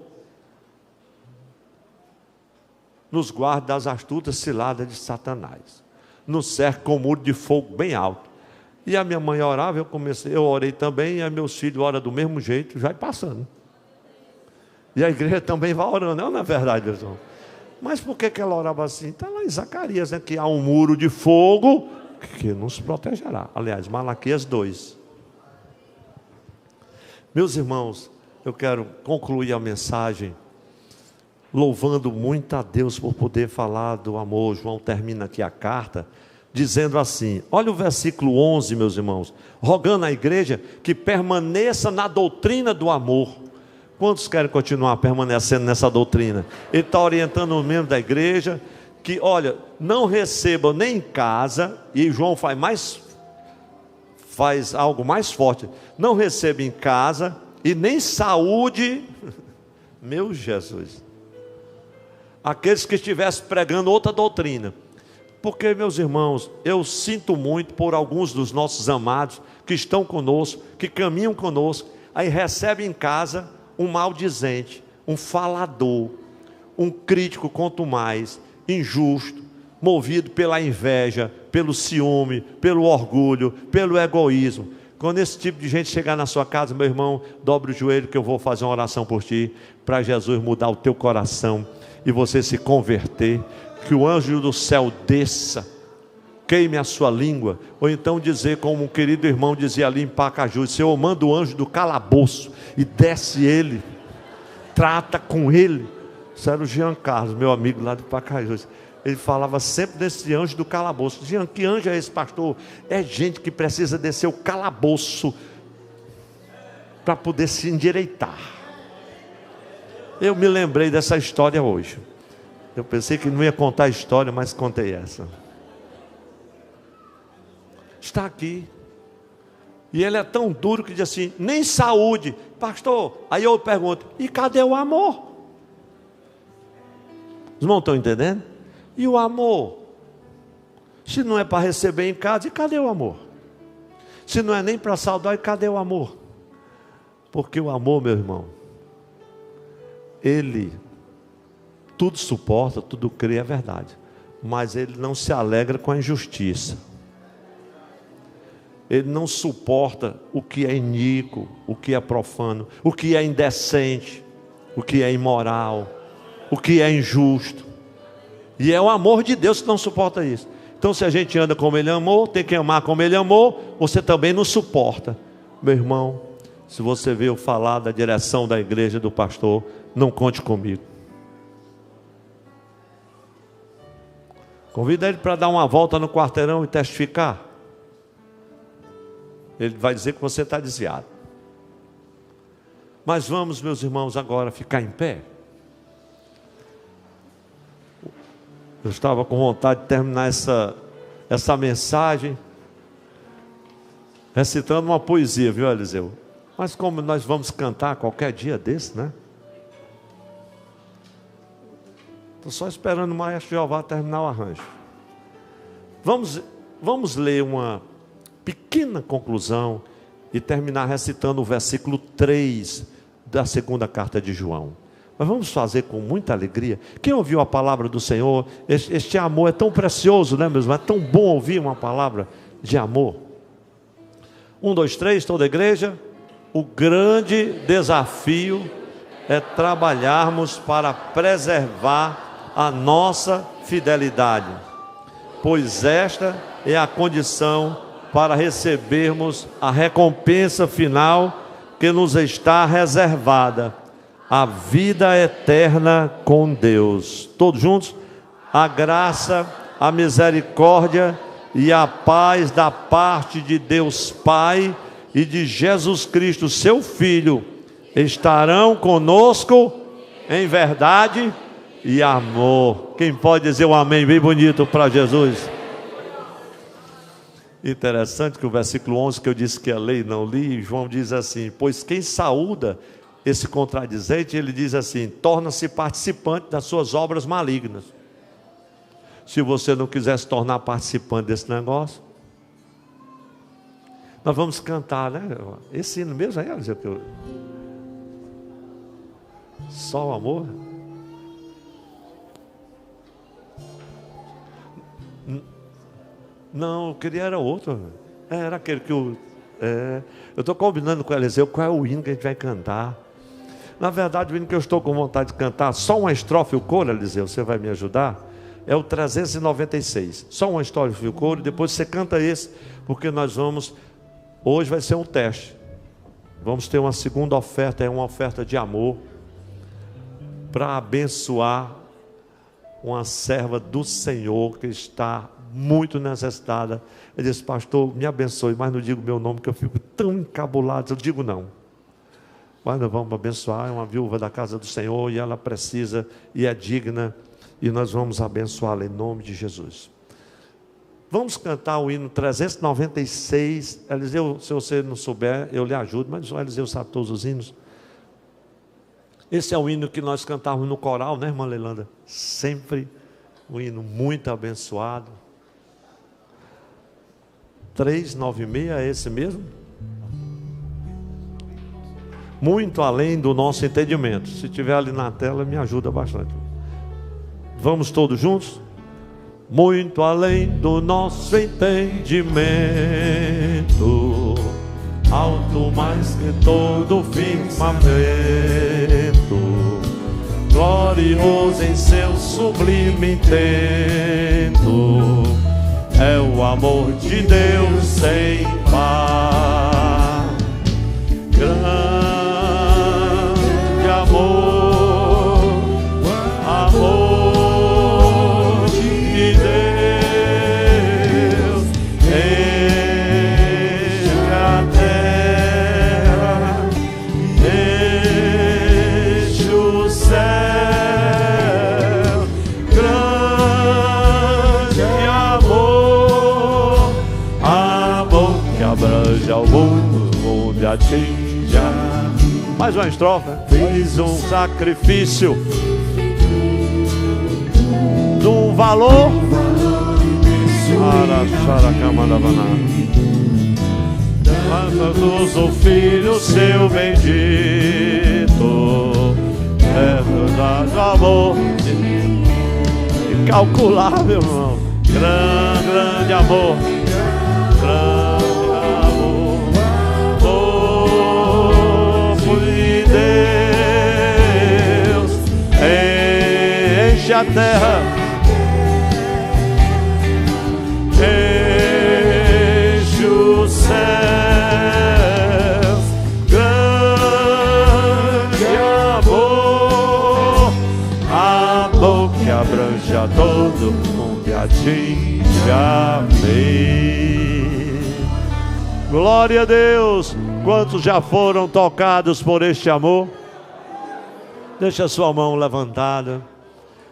nos guarde das astutas ciladas de Satanás. Nos cerque com um muro de fogo bem alto. E a minha mãe orava, eu orei também, e aí meus filhos oram do mesmo jeito, já passando. E a igreja também vai orando, não é verdade, meus irmãos? Mas por que ela orava assim? Está lá em Zacarias, né, que há um muro de fogo que nos protegerá. Aliás, Malaquias 2. Meus irmãos, eu quero concluir a mensagem louvando muito a Deus por poder falar do amor. João termina aqui a carta dizendo assim, olha o versículo 11, meus irmãos, rogando à igreja que permaneça na doutrina do amor. Quantos querem continuar permanecendo nessa doutrina? Ele está orientando os membros da igreja que, olha, não recebam nem em casa, e João faz algo mais forte, não recebam em casa, e nem saúde, meu Jesus, aqueles que estivessem pregando outra doutrina. Porque, meus irmãos, eu sinto muito por alguns dos nossos amados que estão conosco, que caminham conosco, aí recebem em casa um maldizente, um falador, um crítico contumaz, injusto, movido pela inveja, pelo ciúme, pelo orgulho, pelo egoísmo. Quando esse tipo de gente chegar na sua casa, meu irmão, dobre o joelho que eu vou fazer uma oração por ti, para Jesus mudar o teu coração e você se converter, que o anjo do céu desça, queime a sua língua, ou então dizer como um querido irmão dizia ali em Pacaju: Senhor, manda o anjo do calabouço e desce ele, trata com ele. Isso era o Jean Carlos, meu amigo lá de Pacaju. Ele falava sempre desse anjo do calabouço. Jean, que anjo é esse, pastor? É gente que precisa descer o calabouço para poder se endireitar. Eu me lembrei dessa história hoje. Eu pensei que não ia contar a história, mas contei essa. Está aqui. E ele é tão duro que diz assim: nem saúde. Pastor, aí eu pergunto: e cadê o amor? Os irmãos estão entendendo? E o amor? Se não é para receber em casa, e cadê o amor? Se não é nem para saudar, e cadê o amor? Porque o amor, meu irmão, ele tudo suporta, tudo crê, é verdade, mas ele não se alegra com a injustiça. Ele não suporta o que é iníquo, o que é profano, o que é indecente, o que é imoral, o que é injusto. E é o amor de Deus que não suporta isso. Então, se a gente anda como Ele amou, tem que amar como Ele amou, você também não suporta. Meu irmão, se você veio falar da direção da igreja, do pastor, não conte comigo. Convida ele para dar uma volta no quarteirão e testificar. Ele vai dizer que você está desviado. Mas vamos, meus irmãos, agora ficar em pé. Eu estava com vontade de terminar essa mensagem recitando uma poesia, viu, Eliseu? Mas como nós vamos cantar qualquer dia desse, né? Estou só esperando o maestro Jeová terminar o arranjo. Vamos ler uma pequena conclusão e terminar recitando o versículo 3 da segunda carta de João. Mas vamos fazer com muita alegria. Quem ouviu a palavra do Senhor, este amor é tão precioso, né, meus irmãos? É tão bom ouvir uma palavra de amor. 1, 2, 3, toda a igreja. O grande desafio é trabalharmos para preservar a nossa fidelidade, pois esta é a condição para recebermos a recompensa final que nos está reservada, a vida eterna com Deus. Todos juntos? A graça, a misericórdia e a paz da parte de Deus Pai e de Jesus Cristo, seu Filho, estarão conosco em verdade e amor. Quem pode dizer um amém bem bonito para Jesus? Interessante que o versículo 11 que eu disse que é lei, não li, João diz assim: pois quem saúda esse contradizente, ele diz assim: torna-se participante das suas obras malignas. Se você não quiser se tornar participante desse negócio, nós vamos cantar, né? Esse hino mesmo aí, só o amor. Não, eu queria era outro. Era aquele que eu estou combinando com o Eliseu qual é o hino que a gente vai cantar. Na verdade, o hino que eu estou com vontade de cantar, só uma estrofe e o coro, Eliseu, você vai me ajudar? É o 396. Só uma estrofe e o coro, depois você canta esse, porque nós vamos, hoje vai ser um teste. Vamos ter uma segunda oferta, é uma oferta de amor, para abençoar uma serva do Senhor que está muito necessitada. Ele disse: pastor, me abençoe, mas não digo meu nome, que eu fico tão encabulado. Eu digo não. Mas nós vamos abençoar, é uma viúva da casa do Senhor, e ela precisa, e é digna, e nós vamos abençoá-la em nome de Jesus. Vamos cantar o hino 396. Eliseu, se você não souber, eu lhe ajudo, mas o Eliseu sabe todos os hinos. Esse é o hino que nós cantávamos no coral, né, irmã Leilanda? Sempre um hino muito abençoado. 396 é esse mesmo? Muito além do nosso entendimento. Se tiver ali na tela, me ajuda bastante. Vamos todos juntos? Muito além do nosso entendimento, alto mais que todo firmamento, glorioso em seu sublime intento, é o amor de Deus sem par. Grande amor, amor de Deus, enche a terra, enche o céu. Grande amor, amor que abrange ao mundo, onde atinge a... Mais uma estrofe, né? Fez um sacrifício de um valor dando-nos o Filho seu bendito, é verdade, amor incalculável, irmão. Grande amor, grande amor, povo de Deus, enche a terra, enche os céus. Grande amor, amor que abrange a todo mundo e atinge a mim. Glória a Deus. Quantos já foram tocados por este amor? Deixa a sua mão levantada.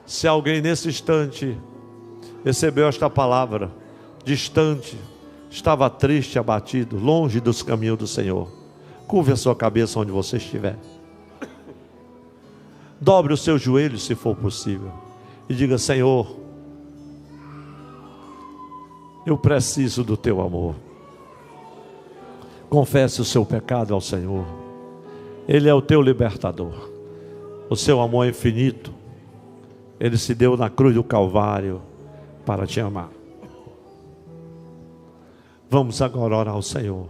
Se alguém nesse instante recebeu esta palavra, distante, estava triste, abatido, longe dos caminhos do Senhor, curve a sua cabeça onde você estiver, dobre os seus joelhos se for possível e diga: Senhor, eu preciso do teu amor. Confesse o seu pecado ao Senhor. Ele é o teu libertador. O seu amor é infinito. Ele se deu na cruz do Calvário para te amar. Vamos agora orar ao Senhor.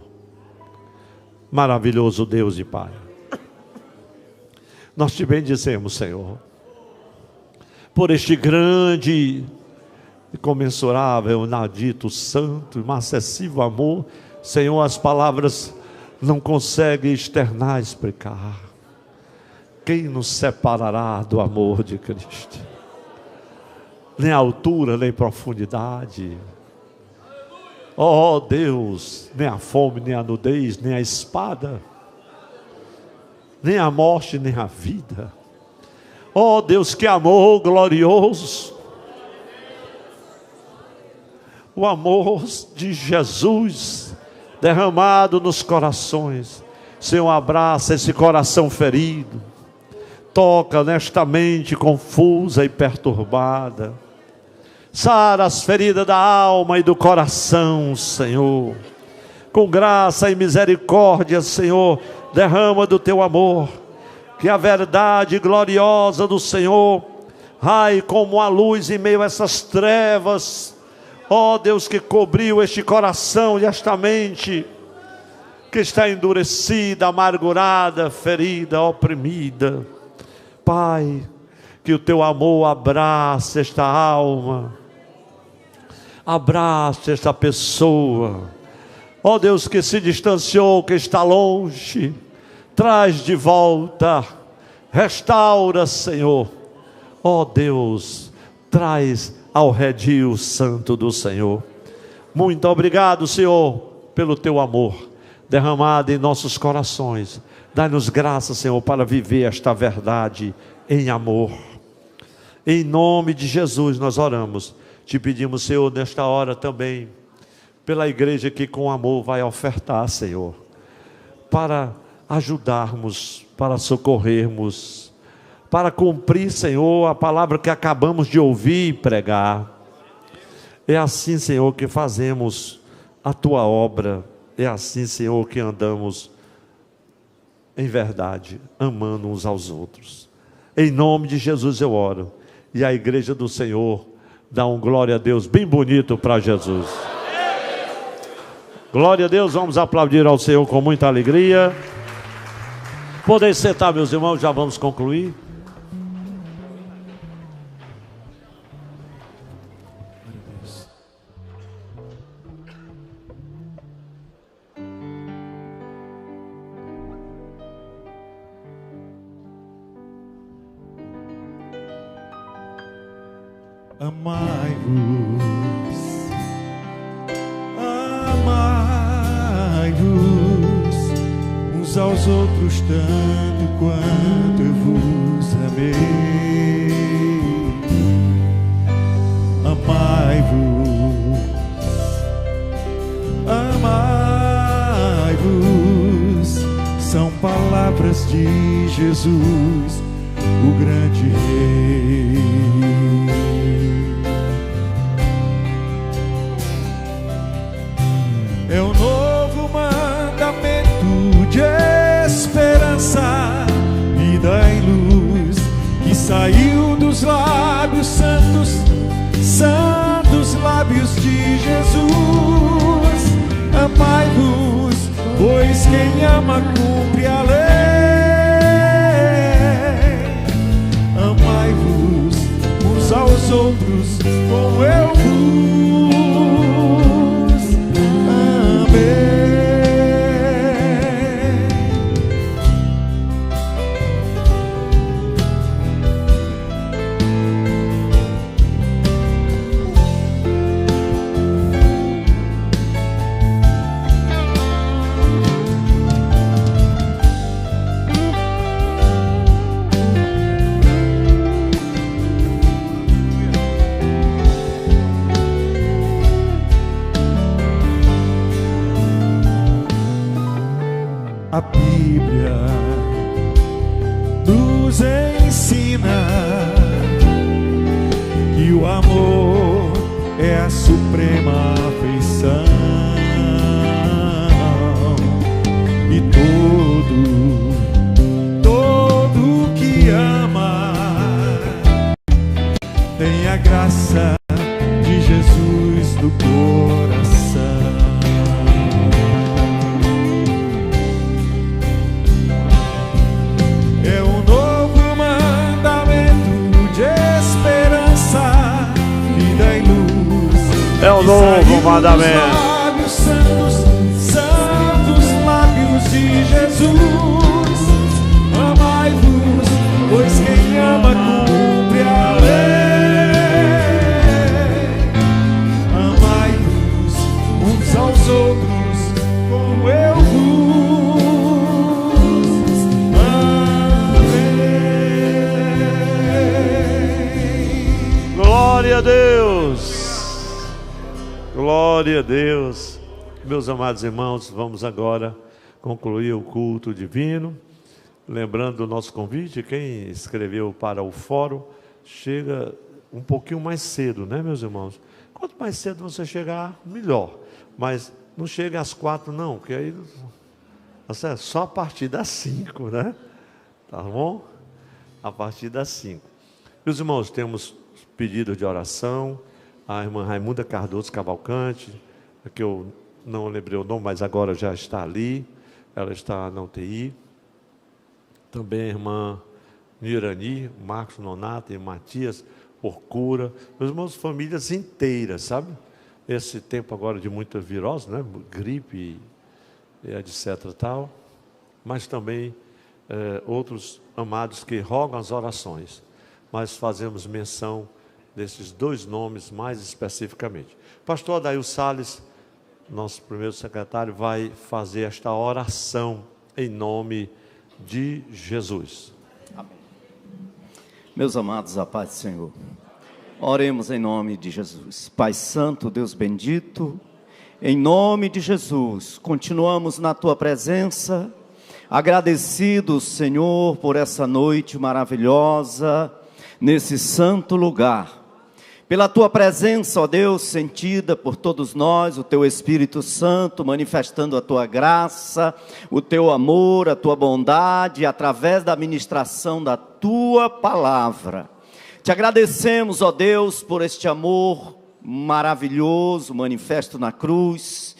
Maravilhoso Deus e Pai, nós te bendizemos, Senhor, por este grande, incomensurável, inadito, santo, inacessível amor. Senhor, as palavras não conseguem externar, explicar. Quem nos separará do amor de Cristo? Nem a altura, nem a profundidade. Oh Deus, nem a fome, nem a nudez, nem a espada, nem a morte, nem a vida. Oh Deus, que amor glorioso. O amor de Jesus derramado nos corações. Senhor, abraça esse coração ferido. Toca nesta mente confusa e perturbada. Sara as feridas da alma e do coração, Senhor. Com graça e misericórdia, Senhor, derrama do teu amor. Que a verdade gloriosa do Senhor raie como a luz em meio a essas trevas. Ó Deus, que cobriu este coração e esta mente que está endurecida, amargurada, ferida, oprimida. Pai, que o teu amor abrace esta alma, abrace esta pessoa. Ó Deus, que se distanciou, que está longe, traz de volta, restaura, Senhor. Ó Deus, traz ao redil santo do Senhor. Muito obrigado, Senhor, pelo teu amor derramado em nossos corações. Dá-nos graça, Senhor, para viver esta verdade em amor. Em nome de Jesus nós oramos. Te pedimos, Senhor, nesta hora também, pela igreja que com amor vai ofertar, Senhor, para ajudarmos, para socorrermos para cumprir, Senhor, a palavra que acabamos de ouvir e pregar. É assim, Senhor, que fazemos a Tua obra. É assim, Senhor, que andamos em verdade, amando uns aos outros. Em nome de Jesus eu oro. E a igreja do Senhor dá um glória a Deus bem bonito para Jesus. Glória a Deus, vamos aplaudir ao Senhor com muita alegria. Podem sentar, meus irmãos, já vamos concluir. Amai-vos, amai-vos uns aos outros tanto quanto eu vos amei. Amai-vos, amai-vos, são palavras de Jesus, o grande Rei. É um novo mandamento de esperança, vida e luz, que saiu dos lábios santos, santos lábios de Jesus. Amai-vos, pois quem ama cumpre a lei. Amai-vos uns aos outros como eu vos amei. A Bíblia nos ensina que o amor é a suprema afeição, e todo que ama tem a graça de Jesus no coração. É o novo mandamento. Lábios santos, santos lábios de Jesus. Amai-vos, pois quem ama cumpre a lei. Amai-vos uns aos outros como eu vos amei. Glória a Deus. Glória a Deus. Meus amados irmãos, vamos agora concluir o culto divino. Lembrando do nosso convite, quem escreveu para o fórum, chega um pouquinho mais cedo, né, meus irmãos? Quanto mais cedo você chegar, melhor. Mas não chega às 4 não, porque aí só a partir das 5, né? Tá bom? A partir das 5. Meus irmãos, temos pedido de oração. A irmã Raimunda Cardoso Cavalcante, que eu não lembrei o nome, mas agora já está ali, ela está na UTI. Também a irmã Nirani, Marcos Nonato e Matias, por cura. Meus irmãos, famílias inteiras, sabe? Esse tempo agora de muita virose, né? Gripe, etc. tal. Mas também outros amados que rogam as orações. Mas fazemos menção desses dois nomes mais especificamente. Pastor Adail Salles, nosso primeiro secretário, vai fazer esta oração em nome de Jesus. Amém. Meus amados, a paz do Senhor. Oremos em nome de Jesus. Pai Santo, Deus bendito, em nome de Jesus, continuamos na Tua presença, agradecidos, Senhor, por essa noite maravilhosa, nesse santo lugar, pela Tua presença, ó Deus, sentida por todos nós, o Teu Espírito Santo manifestando a Tua graça, o Teu amor, a Tua bondade, através da ministração da Tua palavra. Te agradecemos, ó Deus, por este amor maravilhoso, manifesto na cruz,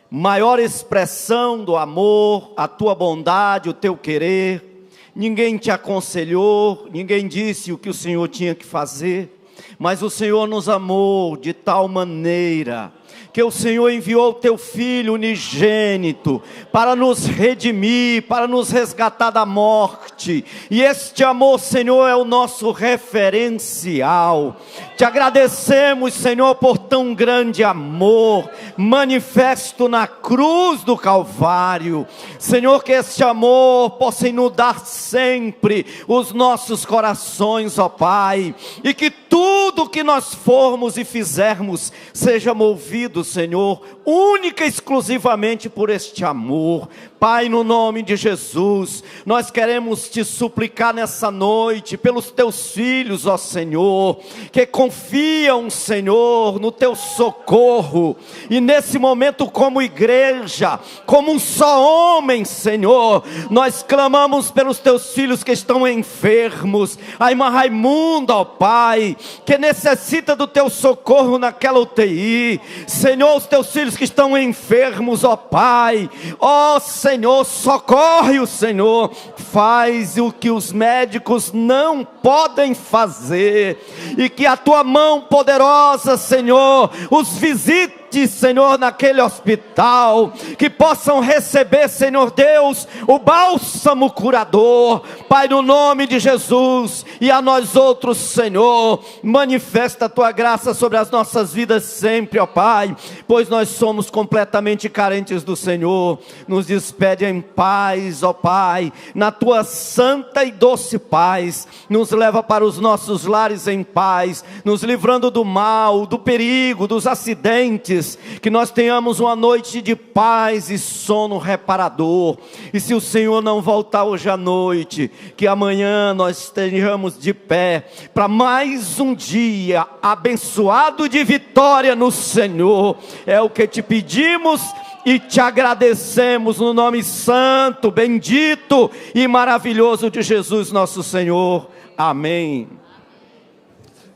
maior expressão do amor, a Tua bondade, o Teu querer. Ninguém te aconselhou, ninguém disse o que o Senhor tinha que fazer, mas o Senhor nos amou de tal maneira que o Senhor enviou o Teu Filho unigênito para nos redimir, para nos resgatar da morte, e este amor, Senhor, é o nosso referencial. Te agradecemos, Senhor, por tão grande amor, manifesto na cruz do Calvário. Senhor, que este amor possa inundar sempre os nossos corações, ó Pai, e que tudo que nós formos e fizermos seja movido, Senhor, única e exclusivamente por este amor. Pai, no nome de Jesus, nós queremos te suplicar nessa noite, pelos teus filhos, ó Senhor, que confiam, Senhor, no teu socorro, e nesse momento como igreja, como um só homem, Senhor, nós clamamos pelos teus filhos que estão enfermos, a irmã Raimunda, ó Pai, que necessita do teu socorro naquela UTI, Senhor, os teus filhos que estão enfermos, ó Pai, ó Senhor, socorre o Senhor, faz o que os médicos não podem fazer, e que a tua mão poderosa, Senhor, os visite, Senhor, naquele hospital, que possam receber, Senhor Deus, o bálsamo curador, Pai, no nome de Jesus. E a nós outros, Senhor, manifesta a tua graça sobre as nossas vidas sempre, ó Pai, pois nós somos completamente carentes do Senhor. Nos despede em paz, ó Pai, na tua santa e doce paz, nos leva para os nossos lares em paz, nos livrando do mal, do perigo, dos acidentes, que nós tenhamos uma noite de paz e sono reparador. E se o Senhor não voltar hoje à noite, que amanhã nós estejamos de pé para mais um dia abençoado de vitória no Senhor. É o que te pedimos e te agradecemos no nome santo, bendito e maravilhoso de Jesus nosso Senhor. Amém.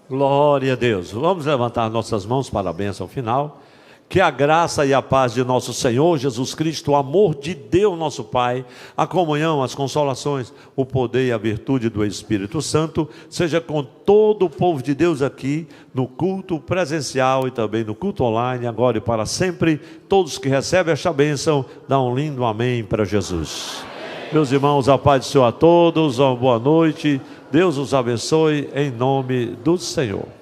Glória a Deus. Vamos levantar nossas mãos para a bênção final. Que a graça e a paz de nosso Senhor Jesus Cristo, o amor de Deus nosso Pai, a comunhão, as consolações, o poder e a virtude do Espírito Santo, seja com todo o povo de Deus aqui, no culto presencial e também no culto online, agora e para sempre. Todos que recebem esta bênção, dão um lindo amém para Jesus. Amém. Meus irmãos, a paz do Senhor a todos, uma boa noite, Deus os abençoe em nome do Senhor.